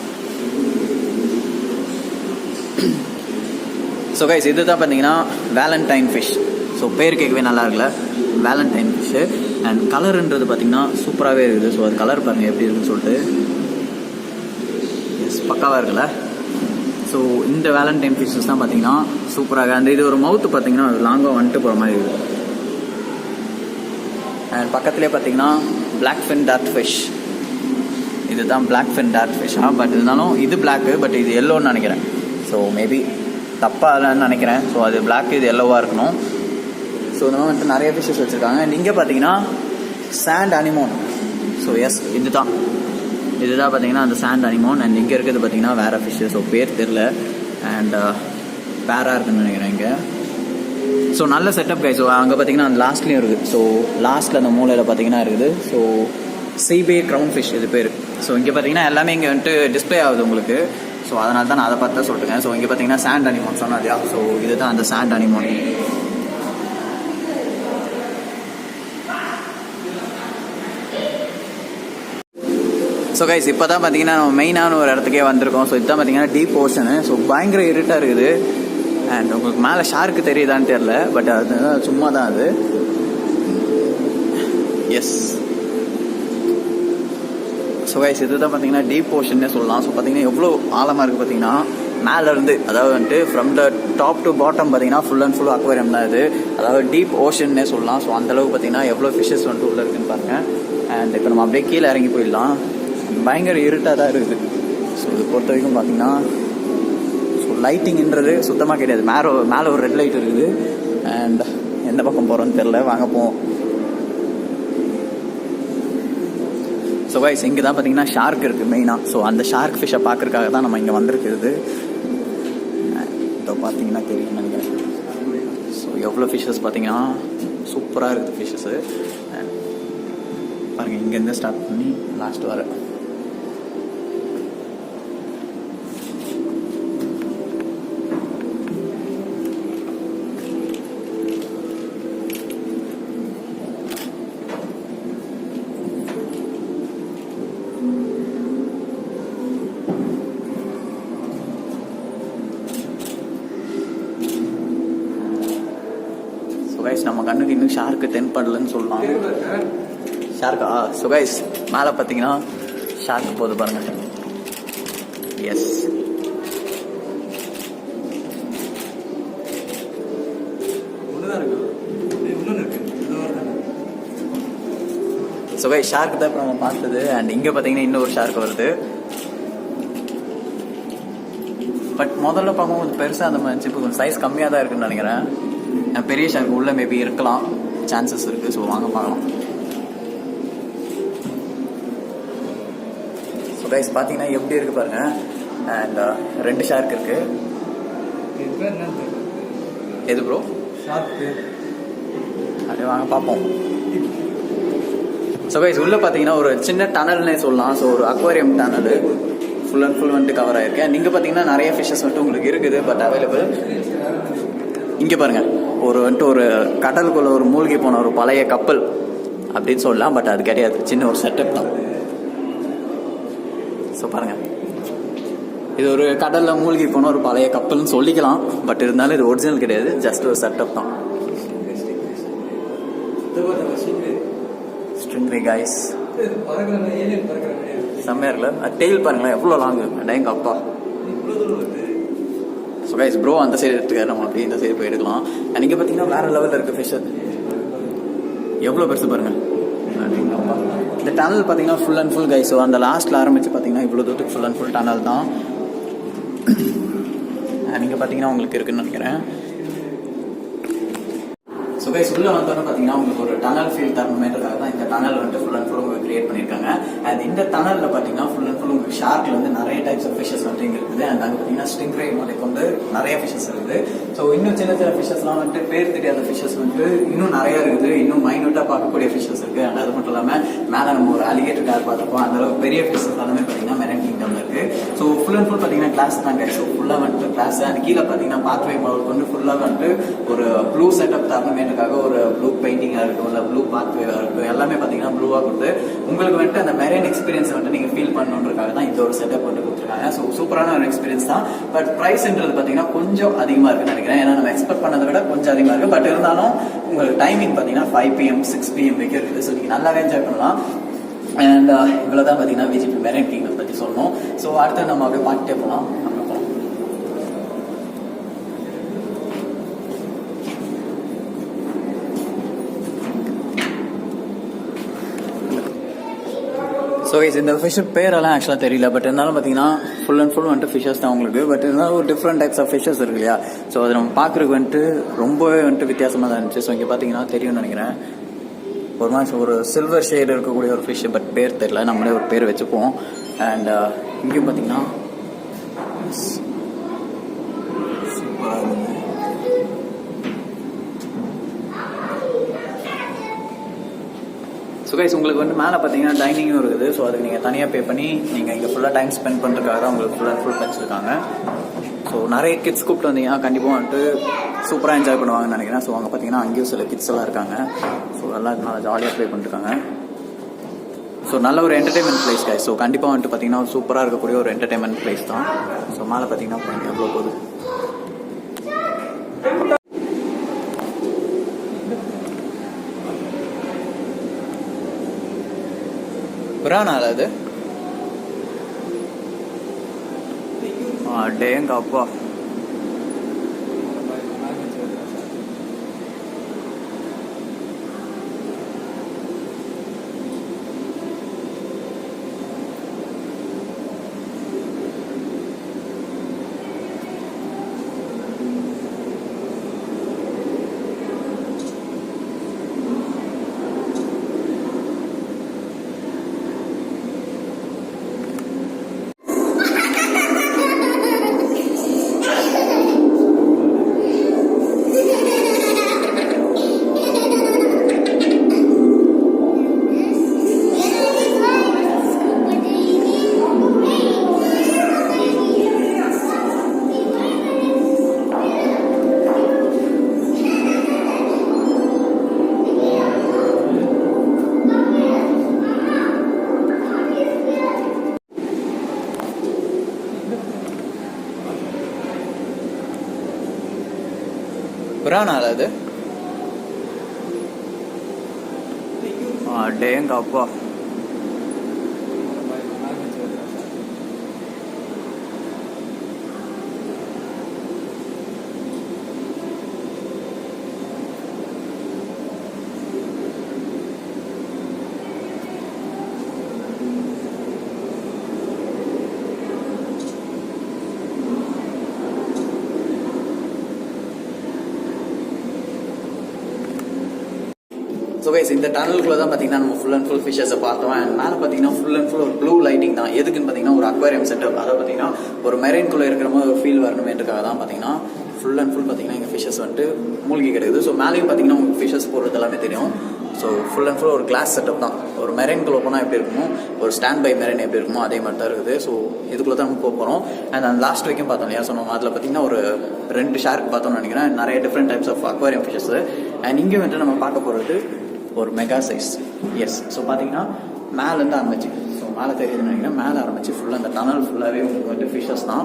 ஸோ கைஸ் இது தான் பார்த்தீங்கன்னா வேலண்டைன் ஃபிஷ். ஸோ பேர் கேட்கவே நல்லா இருக்குல்ல, வேலண்டைன் ஃபிஷ்ஷு. அண்ட் கலருன்றது பார்த்தீங்கன்னா சூப்பராகவே இருக்குது. ஸோ அது கலர் பாருங்கள் எப்படி இருக்குன்னு சொல்லிட்டு. எஸ் பக்காவாக இருக்குல்ல. ஸோ இந்த வேலண்டைன் ஃபிஷ்ஷஸ் தான் பார்த்தீங்கன்னா சூப்பராக. அந்த இது ஒரு மவுத்து பார்த்தீங்கன்னா அது லாங்காக வந்துட்டு போகிற மாதிரி இருக்குது. அண்ட் பக்கத்துலேயே பார்த்தீங்கன்னா பிளாக் ஃபின் டார்க் ஃபிஷ். இதுதான் பிளாக் ஃபின் டார்க் ஃபிஷ்ஷாக. பட் இருந்தாலும் இது பிளாக்கு, பட் இது எல்லோன்னு நினைக்கிறேன். ஸோ மேபி தப்பாக இல்லைன்னு நினைக்கிறேன். ஸோ அது பிளாக், இது எல்லோவாக இருக்கணும். ஸோ இந்த மாதிரி வந்துட்டு நிறைய ஃபிஷ்ஷஸ் வச்சுருக்காங்க. அண்ட் இங்கே பார்த்தீங்கன்னா சாண்ட் அனிமோன். ஸோ எஸ் இதுதான் பார்த்தீங்கன்னா அந்த சாண்ட் அனிமோன். அண்ட் இங்கே இருக்கிறது பார்த்தீங்கன்னா வேறு ஃபிஷ்ஷு. ஸோ பேர் தெரில. அண்ட் பேராக இருக்குன்னு நினைக்கிறேன் இங்கே. ஸோ நல்ல செட்டப் கைஸ். ஸோ அங்கே பார்த்தீங்கன்னா அந்த லாஸ்ட்லேயும் இருக்குது. ஸோ லாஸ்ட்டில் அந்த மூலையில் பார்த்தீங்கன்னா இருக்குது. ஸோ சீபே க்ரௌன் ஃபிஷ் இது பேர். ஸோ இங்கே பார்த்தீங்கன்னா எல்லாமே இங்கே வந்துட்டு டிஸ்பிளே ஆகுது உங்களுக்கு. ஸோ அதனால தான் நான் அதை பார்த்து தான் சொல்லிட்டுருக்கேன். ஸோ இங்கே பார்த்தீங்கன்னா சாண்ட் அனிமோன் சொன்னாதியா. ஸோ இதுதான் அந்த சாண்ட் அனிமோன். ஸோ கைஸ் இப்போ தான் பார்த்தீங்கன்னா நம்ம மெயினான ஒரு இடத்துக்கே வந்திருக்கோம். ஸோ இதுதான் பார்த்தீங்கன்னா டீப் ஓஷனு. ஸோ பயங்கர இருட்டாக இருக்குது. அண்ட் உங்களுக்கு மேலே ஷார்க்கு தெரியுதான்னு தெரில, பட் அது சும்மா தான் அது. எஸ் ஸோ கைஸ் இது தான் பார்த்தீங்கன்னா டீப் ஓஷன்னே சொல்லலாம். ஸோ பார்த்தீங்கன்னா எவ்வளோ ஆழமாக இருக்குது பார்த்தீங்கன்னா மேலேருந்து, அதாவது வந்துட்டு from the top to bottom பார்த்தீங்கன்னா ஃபுல் அண்ட் ஃபுல் அக்வேரியம் தான் இது. அதாவது டீப் ஓஷன்னே சொல்லலாம். ஸோ அந்தளவுக்கு பார்த்தீங்கன்னா எவ்வளோ ஃபிஷ்ஷஸ் வந்துட்டு உள்ளே இருக்குதுன்னு பாருங்கள். அண்ட் இப்போ நம்ம அப்படியே கீழே இறங்கி போயிடலாம். பயங்கர இருட்டாக தான் இருக்குது. ஸோ இது பொறுத்த வரைக்கும் பார்த்தீங்கன்னா ஸோ லைட்டிங்ன்றது சுத்தமாக கிடையாது. மேலே ஒரு ரெட் லைட் இருக்குது. அண்ட் எந்த பக்கம் போகிறோன்னு தெரில, வாங்க போவோம். ஸோ கைஸ் இங்கே தான் பார்த்தீங்கன்னா ஷார்க் இருக்குது மெயினாக. ஸோ அந்த ஷார்க் ஃபிஷ்ஷை பார்க்குறதுக்காக தான் நம்ம இங்கே வந்திருக்குது. இப்போ பார்த்தீங்கன்னா தெரியும் நினைக்கிறேன். ஸோ எவ்வளோ ஃபிஷ்ஷஸ் பார்த்தீங்கன்னா சூப்பராக இருக்குது ஃபிஷ்ஷஸ்ஸு. பாருங்கள் இங்கேருந்து ஸ்டார்ட் பண்ணி லாஸ்ட் வர. கைஸ் நம்ம கண்ணுக்கு இன்னும் ஷார்க்கு தென்படலன்னு சொல்லலாம். ஷார்க்கா? ஸோ கைஸ் மேலே பார்த்தீங்கன்னா ஷார்க் போகுது பாருங்க. எஸ், ஸோ கைஸ் ஷார்க் தான் இப்போ நம்ம பார்த்தது. அண்ட் இங்கே பார்த்தீங்கன்னா இன்னொரு ஷார்க் வருது. பட் முதல்ல பார்க்கும்போது பெருசாக அந்த மாதிரி இப்போ கொஞ்சம் சைஸ் கம்மியாக தான் இருக்குன்னு நினைக்கிறேன். பெரிய ஷார்க் உள்ள மேபி இருக்கலாம், சான்சஸ் இருக்குது. ஸோ வாங்க பார்க்கலாம். ஸோ கைஸ் பார்த்தீங்கன்னா எப்படி இருக்கு பாருங்க. அண்ட் 2 ஷார்க் இருக்கு. எது ப்ரோ? அப்படியே வாங்க பார்ப்போம். ஸோ கைஸ் உள்ள பார்த்தீங்கன்னா ஒரு சின்ன டனல்னே சொல்லலாம். ஸோ ஒரு aquarium tunnel full and full வந்துட்டு கவர் ஆயிருக்கு. நீங்கள் பார்த்தீங்கன்னா நிறைய ஃபிஷ்ஷஸ் வந்துட்டு உங்களுக்கு இருக்குது, பட் அவைலபிள். இங்கே பாருங்க, ஒரு கடலுக்குள்ள ஒரு மூழ்கி போன ஒரு பழைய கப்பல் அப்படின்னு சொல்லலாம், பட் அது கிடையாது, சின்ன ஒரு செட்டப் தான். ஸோ பாருங்க, இது ஒரு கடல்ல மூழ்கி போன ஒரு பழைய கப்பல்னு சொல்லிக்கலாம், பட் இருந்தாலும் இது ஒரிஜினல் கிடையாது, ஜஸ்ட் ஒரு செட்டப் தான். ஸ்ட்ரிங்ரே கைஸ், செம்மையா இருக்குல்ல? டெய்ல் பாருங்களேன் எவ்வளோ லாங், டேங்க அப்பா. ஸோ கைஸ் ப்ரோ அந்த சைடு எடுத்துக்காரு, நம்ம அப்படியே இந்த சைடு போய் எடுக்கலாம். அன்றைக்கி பார்த்தீங்கன்னா வேறு லெவலில் இருக்குது ஃபிஷ். எவ்வளோ பெருசு பாருங்கள். இந்த டனல் பார்த்தீங்கன்னா full and full guys. So அந்த லாஸ்ட்டில் ஆரம்பித்து பார்த்தீங்கன்னா இவ்வளோ தூரத்துக்கு ஃபுல் அண்ட் ஃபுல் டனல் தான். நீங்கள் பார்த்தீங்கன்னா உங்களுக்கு இருக்குன்னு நினைக்கிறேன். ஸோ கைஸ் உள்ள வந்தோன்னு பார்த்தீங்கன்னா உங்களுக்கு ஒரு டனல் ஃபீல் தரணுமேன்றதுக்காக தான் இந்த டனல் வந்துட்டு ஃபுல் அண்ட் ஃபுல் உங்களுக்கு கிரியேட் பண்ணியிருக்காங்க. அண்ட் இந்த டனலில் பார்த்தீங்கன்னா ஃபுல் அண்ட் ஃபுல் உங்களுக்கு ஷார்க்ல வந்து நிறைய டைப்ஸ் ஆஃப் ஃபிஷஸ் வந்துட்டு இங்கே இருக்குது. அண்ட் அங்கே பார்த்தீங்கன்னா ஸ்டிங்ரே முதல் கொண்டு நிறைய ஃபிஷஸ் இருக்குது. ஸோ இன்னும் சின்ன சின்ன ஃபிஷஸ்லாம் வந்துட்டு பேர் தெரியாத ஃபிஷஸ் வந்துட்டு இன்னும் நிறைய இருக்குது. இன்னும் மைனூட்டாக பார்க்கக்கூடிய ஃபிஷஸ் இருக்குது. அண்ட் அது மட்டும் இல்லாமல் மேலே நம்ம ஒரு அலிகேட்டர் கார் பார்த்துருப்போம், அந்த அளவுக்கு பெரிய ஃபிஷஸ் எல்லாமே பார்த்தீங்கன்னா மெரைன் கிங்டம்ல இருக்குது. ஸோ ஃபுல் அண்ட் ஃபுல் பார்த்தீங்கன்னா கிளாஸ் தான் கைஸ். ஸோ ஃபுல்லாக வந்துட்டு கிளாஸ். அண்ட் கீழே பார்த்தீங்கன்னா பாத்வே முதல் கொண்டு ஃபுல்லாக வந்துட்டு ஒரு ப்ளூ செட்டப் தரணுமே ஒரு ப்ளூ பெயிண்டிங்காக இருக்கும், இல்லை ப்ளூ பாத்வேவாக இருக்கும், எல்லாமே பார்த்தீங்கன்னா ப்ளூவாக கொடுத்து உங்களுக்கு வந்துட்டு அந்த மெரைன் எக்ஸ்பீரியன்ஸ் வந்துட்டு நீங்கள் ஃபீல் பண்ணணுன்றதுக்காக தான் இந்த ஒரு செட்டப் வந்து கொடுத்துருக்காங்க. ஸோ சூப்பரான ஒரு எக்ஸ்பீரியன்ஸ் தான். பட் ப்ரைஸ்ன்றது பார்த்தீங்கன்னா கொஞ்சம் அதிகமாக இருக்குன்னு நினைக்கிறேன். ஏன்னா நம்ம எக்ஸ்பெக்ட் பண்ணதை விட கொஞ்சம் அதிகமாக இருக்குது. பட் இருந்தாலும் உங்களுக்கு டைமிங் பார்த்தீங்கன்னா 5 PM 6 PM வரைக்கும் இருக்குது. ஸோ நீங்கள் நல்லாவே என்ஜாய் பண்ணலாம். அண்ட் இவ்வளோ தான் பார்த்தீங்கன்னா விஜிபி மெரைன் கிங்டம் பற்றி சொல்லணும். ஸோ அடுத்து நம்ம அப்படியே பார்த்துட்டே போகலாம். ஸோ இந்த ஃபிஷ் பேரெல்லாம் ஆக்சுவலாக தெரியல, பட் இருந்தாலும் பார்த்தீங்கன்னா ஃபுல் அண்ட் ஃபுல் வந்துட்டு ஃபிஷஸ் தான் உங்களுக்கு. பட் இருந்தாலும் ஒரு டிஃப்ரெண்ட் டைப்ஸ் ஆஃப் ஃபிஷஸ் இருக்கு இல்லையா? ஸோ அது நம்ம பார்க்குறதுக்கு வந்துட்டு ரொம்பவே வந்துட்டு வித்தியாசமாக தான் இருந்துச்சு. ஸோ இங்கே பார்த்தீங்கன்னா தெரியும்னு நினைக்கிறேன், ஒரு மாதிரி ஒரு சில்வர் ஷேடு இருக்கக்கூடிய ஒரு ஃபிஷ், பட் பேர் தெரியல, நம்மளே ஒரு பேர் வச்சுப்போம். அண்ட் இங்கேயும் பார்த்தீங்கன்னா சூப்பராக இருந்தது. ஸோ கைஸ் உங்களுக்கு வந்து மேலே பார்த்தீங்கன்னா டைனிங்கும் இருக்குது. ஸோ அதுக்கு நீங்கள் தனியாக பே பண்ணி நீங்கள் இங்கே ஃபுல்லாக டைம் ஸ்பெண்ட் பண்ணுறதுக்காக தான் உங்களுக்கு ஃபுல் அண்ட் ஃபுல் வச்சுருக்காங்க. ஸோ நிறைய கிட்ஸ் கூப்பிட்டு வந்தீங்கன்னா கண்டிப்பாக வந்துட்டு சூப்பராக என்ஜாய் பண்ணுவாங்கன்னு நினைக்கிறேன். ஸோ அங்கே பார்த்தீங்கன்னா அங்கேயும் சில கிட்ஸ் எல்லாம் இருக்காங்க. ஸோ எல்லாம் நல்லா ஜாலியாக ப்ளே பண்ணிருக்காங்க. ஸோ நல்ல ஒரு என்டர்டைன்மெண்ட் பிளேஸ் கைஸ். ஸோ கண்டிப்பாக வந்துட்டு பார்த்தீங்கன்னா ஒரு சூப்பராக இருக்கக்கூடிய ஒரு என்டர்டைன்மெண்ட் பிளேஸ் தான். ஸோ மேலே பார்த்தீங்கன்னா பாருங்க எவ்வளோ போகுது. புறானால அது டேங்க அப்பா. பிரானால அது அடேங்க அப்பா. ஸோ கைஸ் இந்த டனலுக்குள்ள தான் பார்த்தீங்கன்னா நம்ம ஃபுல் அண்ட் ஃபுல் ஃபிஷஸை பார்த்தோம். அண்ட் மேலே பார்த்தீங்கன்னா ஃபுல் அண்ட் ஃபுல் ஒரு ப்ளூ லைட்டிங் தான். எதுக்குன்னு பார்த்தீங்கன்னா ஒரு அக்வாரியம் செட்டப். அதை பார்த்தீங்கன்னா ஒரு மெரைன்குள்ளே இருக்கிற மாதிரி ஒரு ஃபீல் வரணுமேன்றக்காக தான் பார்த்தீங்கன்னா ஃபுல் அண்ட் ஃபுல் பார்த்தீங்கன்னா எங்கள் ஃபிஷஸ் வந்துட்டு மூழ்கி கிடக்குது. ஸோ மேலேயும் பார்த்தீங்கன்னா உங்களுக்கு ஃபிஷஸ் போடுறது எல்லாமே தெரியும். ஸோ ஃபுல் அண்ட் ஃபுல் ஒரு கிளாஸ் செட்டப் தான். ஒரு மெரைன்குள்ளே போனால் எப்படி இருக்குமோ, ஒரு ஸ்டாண்ட் பை மெரைன் எப்படி இருக்குமோ அதே மாதிரி தான் இருக்குது. ஸோ இதுக்குள்ளே தான் நம்ம போக போகிறோம். அண்ட் அந்த லாஸ்ட் வரைக்கும் பார்த்தோம் இல்லையா, ஸோ நம்ம அதில் பார்த்தீங்கன்னா ஒரு 2 ஷார்க் பார்த்தோம்னு நினைக்கிறேன். நிறைய different types of aquarium fishes. And இங்கே வந்துட்டு நம்ம பார்க்க போகிறது ஒரு மெகா சைஸ். எஸ், ஸோ பார்த்தீங்கன்னா மேலேருந்து ஆரம்பிச்சு, ஸோ மேலே தெரியுதுன்னு நினைக்கிறேன், மேலே ஆரம்பிச்சு ஃபுல்லாக அந்த டனல் ஃபுல்லாகவே உங்களுக்கு வந்துட்டு ஃபிஷஸ் தான்.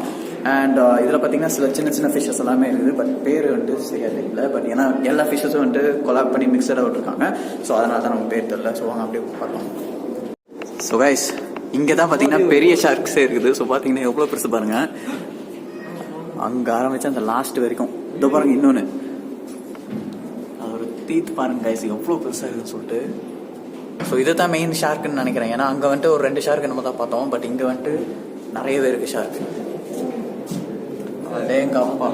அண்ட் இதில் பார்த்தீங்கன்னா சில சின்ன சின்ன ஃபிஷஸ் எல்லாமே இருக்குது. பட் பேர் வந்துட்டு சரியாக தெரியல. பட் ஏன்னா எல்லா ஃபிஷஸும் வந்துட்டு கொலாப் பண்ணி மிக்சடாக விட்டுருக்காங்க. ஸோ அதனால தான் நமக்கு பேர் தெரியல. ஸோ வாங்க அப்படியே பார்க்கலாம். ஸோ கைஸ் இங்கே தான் பார்த்தீங்கன்னா பெரிய ஷார்க்ஸே இருக்குது. ஸோ பார்த்தீங்கன்னா எவ்வளோ பெருசு பாருங்கள். அங்கே ஆரம்பிச்சு அந்த லாஸ்ட் வரைக்கும் இதோ பாருங்கள். இன்னொன்று டீத் பாருங்க கைஸ், எவ்வளோ பெருசாக இருக்குன்னு சொல்லிட்டு. ஸோ இதை தான் மெயின் ஷார்க்குன்னு நினைக்கிறேன். ஏன்னா அங்கே வந்துட்டு ஒரு 2 ஷார்க்கு நம்ம தான் பார்த்தோம். பட் இங்கே வந்துட்டு நிறையவே இருக்கு ஷார்க்கு. அடேங்க அப்பா,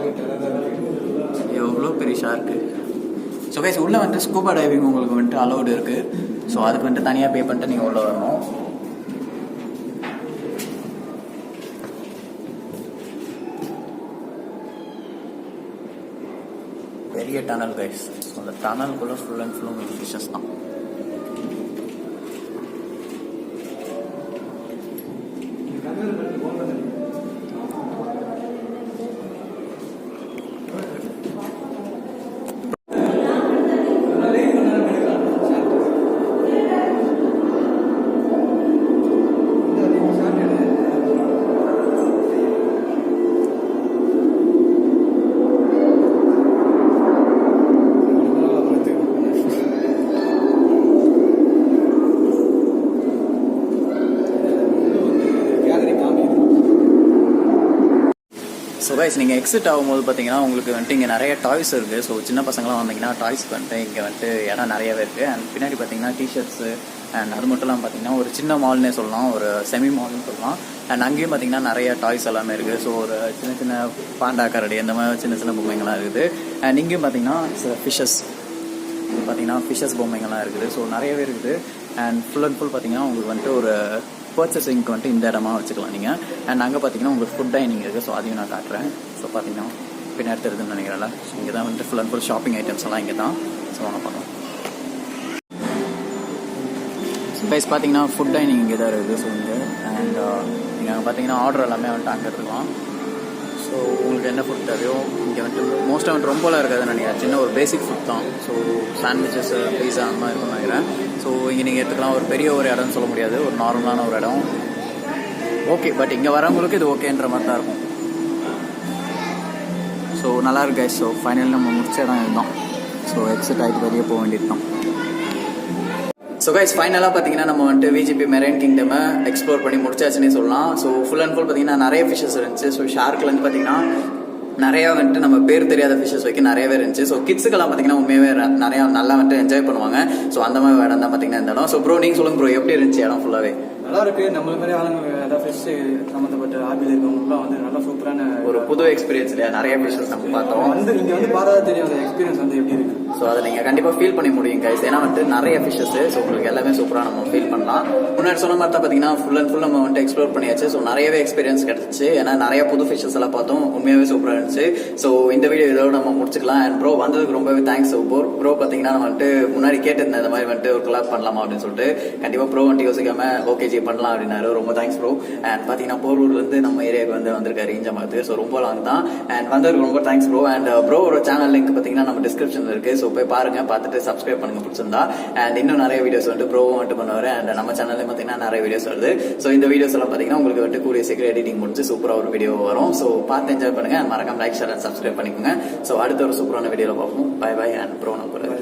எவ்வளோ பெரிய ஷார்க்கு. ஸோ கைஸ் உள்ளே வந்துட்டு ஸ்கூபா டைவிங் உங்களுக்கு வந்துட்டு அலௌடு இருக்குது. ஸோ அதுக்கு வந்துட்டு தனியாக பே பண்ணிட்டு நீங்கள் உள்ளே வரணும். பெரிய டனல் கைஸ். ஸோ அந்த டனலுக்குள்ள ஃபுல் அண்ட் ஃபுல் உங்களுக்கு ஃபிஷஸ் தான். ஸோ கைஸ் நீங்கள் எக்ஸிட் ஆகும்போது பார்த்தீங்கன்னா உங்களுக்கு வந்துட்டு இங்கே நிறைய டாய்ஸ் இருக்குது. ஸோ சின்ன பசங்களாம் வந்தீங்கன்னா டாய்ஸ்க்கு வந்துட்டு இங்கே வந்துட்டு இடம் நிறையவே இருக்குது. அண்ட் பின்னாடி பார்த்தீங்கன்னா டிஷர்ட்ஸு அண்ட் அது மட்டும் இல்லாமல் பார்த்தீங்கன்னா ஒரு சின்ன மால்னே சொல்லலாம், ஒரு செமி மால்னு சொல்லலாம். அண்ட் அங்கேயும் பார்த்தீங்கன்னா நிறைய டாய்ஸ் எல்லாமே இருக்குது. ஸோ ஒரு சின்ன சின்ன பாண்டா கரடி அந்த மாதிரி சின்ன சின்ன பொம்மைங்கள்லாம் இருக்குது. அண்ட் இங்கேயும் பார்த்தீங்கன்னா ஃபிஷஸ் பார்த்தீங்கன்னா ஃபிஷஸ் பொம்மைங்கள்லாம் இருக்குது. ஸோ நிறையவே இருக்குது. அண்ட் ஃபுல் அண்ட் ஃபுல் பார்த்தீங்கன்னா உங்களுக்கு வந்துட்டு ஒரு பர்ச்சேசிங்க்கு வந்துட்டு இந்த இடமா வச்சுக்கலாம் நீங்கள். அண்ட் அங்கே பார்த்தீங்கன்னா உங்களுக்கு ஃபுட் டைனிங் இருக்குது. ஸோ அதையும் நான் காட்டுறேன். ஸோ பார்த்தீங்கன்னா பின்னாடி தெரியுதுன்னு நினைக்கிறேன்ல. ஸோ இங்கே தான் வந்துட்டு full and full shopping items எல்லாம் இங்கே தான். ஸோ வாங்க பார்க்கலாம். ஸோ கைஸ் பார்த்தீங்கன்னா ஃபுட் டைனிங் இங்கே தான் இருக்குது. ஸோ இங்கே அண்ட் நீங்கள் பார்த்தீங்கன்னா ஆர்டர் எல்லாமே வந்துட்டு அங்கே எடுத்துக்கலாம். ஸோ உங்களுக்கு என்ன ஃபுட் தேவையோ இங்கே வந்துட்டு மோஸ்ட்டாக வந்துட்டு ரொம்பலாம் இருக்காதுன்னு நினைக்கிறேன். சின்ன ஒரு பேசிக் ஃபுட் தான். ஸோ சாண்ட்விச்சஸ், பீஸா அந்த மாதிரி இருக்கும்னு நினைக்கிறேன். ஸோ இங்கே நீங்கள் எடுத்துக்கலாம். ஒரு பெரிய ஒரு இடம்னு சொல்ல முடியாது, ஒரு நார்மலான ஒரு இடம். ஓகே, பட் இங்கே வரவங்களுக்கு இது ஓகேன்ற மாதிரி தான் இருக்கும். ஸோ நல்லா இருக்கு கைஸ். ஸோ ஃபைனலி நம்ம முடிச்ச இடம் இதுதான். ஸோ எக்ஸிட் ஆகிட்டு வெளியே போக வேண்டியது தான். ஸோ கைஸ் ஃபைனலாக பார்த்தீங்கன்னா நம்ம வந்துட்டு விஜிபி மெரைன் கிங்டமை எக்ஸ்ப்ளோர் பண்ணி முடிச்சாச்சுன்னே சொல்லலாம். ஸோ ஃபுல் அண்ட் ஃபுல் பார்த்தீங்கன்னா நிறைய ஃபிஷஸ் இருந்துச்சு. ஸோ ஷார்க்லேருந்து பார்த்தீங்கன்னா நிறையா வந்துட்டு நம்ம பேர் தெரியாத ஃபிஷஸ் வைக்க நிறையவே இருந்துச்சு. ஸோ கிட்ஸுக்கெல்லாம் பார்த்தீங்கன்னா உண்மையாகவே நிறையா நல்லா வந்துட்டு என்ஜாய் பண்ணுவாங்க. ஸோ அந்த மாதிரி இடம் தான் பார்த்தீங்கன்னா இந்த இடம். ஸோ ப்ரோ நீங்கள் சொல்லுங்க ப்ரோ, எப்படி இருந்துச்சு இடம் ஃபுல்லாகவே? நல்லா இருக்கு. நம்மள மாதிரி ஆளுங்க அதாவது ஃபிஷ் சம்மந்தப்பட்ட ஹாபியில் இருக்கவங்கலாம் வந்து நல்லா சூப்பரான ஒரு புது எக்ஸ்பீரியன்ஸ் இல்லையா? நிறைய ஃபிஷஸ் நம்ம பார்த்தோம். வந்து நீங்கள் வந்து பார்த்தா தெரியும் அந்த எக்ஸ்பீரியன்ஸ் வந்து எப்படி இருக்கு. ஸோ அதை நீங்கள் கண்டிப்பாக ஃபீல் பண்ணி முடியும் கைஸ். ஏன்னா வந்துட்டு நிறைய ஃபிஷஸ். ஸோ உங்களுக்கு எல்லாமே சூப்பராக நம்ம ஃபீல் பண்ணலாம். முன்னாடி சொன்ன மாதிரி தான் பார்த்தீங்கன்னா ஃபுல் அண்ட் ஃபுல் நம்ம வந்துட்டு எக்ஸ்ப்ளோர் பண்ணியாச்சு. ஸோ நிறையவே எக்ஸ்பீரியன்ஸ் கிடச்சிச்சு. ஏன்னா நிறைய புது ஃபிஷஸ் எல்லாம் பார்த்தோம். உண்மையாகவே சூப்பராக இருந்துச்சு. ஸோ இந்த வீடியோ இதோட நம்ம முடிச்சுக்கலாம். அண்ட் ப்ரோ வந்ததுக்கு ரொம்பவே தேங்க்ஸ். ப்ரோ பார்த்தீங்கன்னா நம்ம வந்துட்டு முன்னாடி கேட்டிருந்தேன் இந்த மாதிரி வந்துட்டு ஒரு கொலாப் பண்ணலாமா அப்படின்னு சொல்லிட்டு. கண்டிப்பாக ப்ரோ வந்துட்டு யோசிக்காம ஓகே ஜி பண்ணலாம் அப்படின்னாரு. ரொம்ப தேங்க்ஸ் ப்ரோ. அண்ட் பார்த்தீங்கன்னா போரூர்லேருந்து நம்ம ஏரியாவுக்கு வந்திருக்காரு இஞ்சமாத்து. ஸோ ரொம்ப லாங் தான். அண்ட் வந்ததுக்கு ரொம்ப தேங்க்ஸ் ப்ரோ. அண்ட் ப்ரோ ஒரு சேனல் லிங்க் பார்த்தீங்கன்னா நம்ம டிஸ்கிரிப்ஷனில் இருக்குது. ஸோ போய் பாருங்க, பார்த்துட்டு சப்ஸ்கிரைப் பண்ணுங்க பிடிச்சிருந்தா. அண்ட் இன்னும் நிறைய வீடியோஸ் வந்துட்டு ப்ரோவும் வந்துட்டு பண்ணுவார். அண்ட் நம்ம சேனல்லையும் பார்த்தீங்கன்னா நிறைய வீடியோஸ் வருது. ஸோ இந்த வீடியோஸ் எல்லாம் பார்த்தீங்கன்னா உங்களுக்கு வந்துட்டு கூடிய சீக்கிரம் எடிட்டிங் முடிச்சு சூப்பராக ஒரு வீடியோ வரும். ஸோ பார்த்து என்ஜாய் பண்ணுங்க. மறக்காம லைக் ஷேர் அண்ட் சப்ஸ்கிரைப் பண்ணிக்கோங்க. ஸோ அடுத்த ஒரு சூப்பரான வீடியோவில் பார்ப்போம். Bye bye. And bro number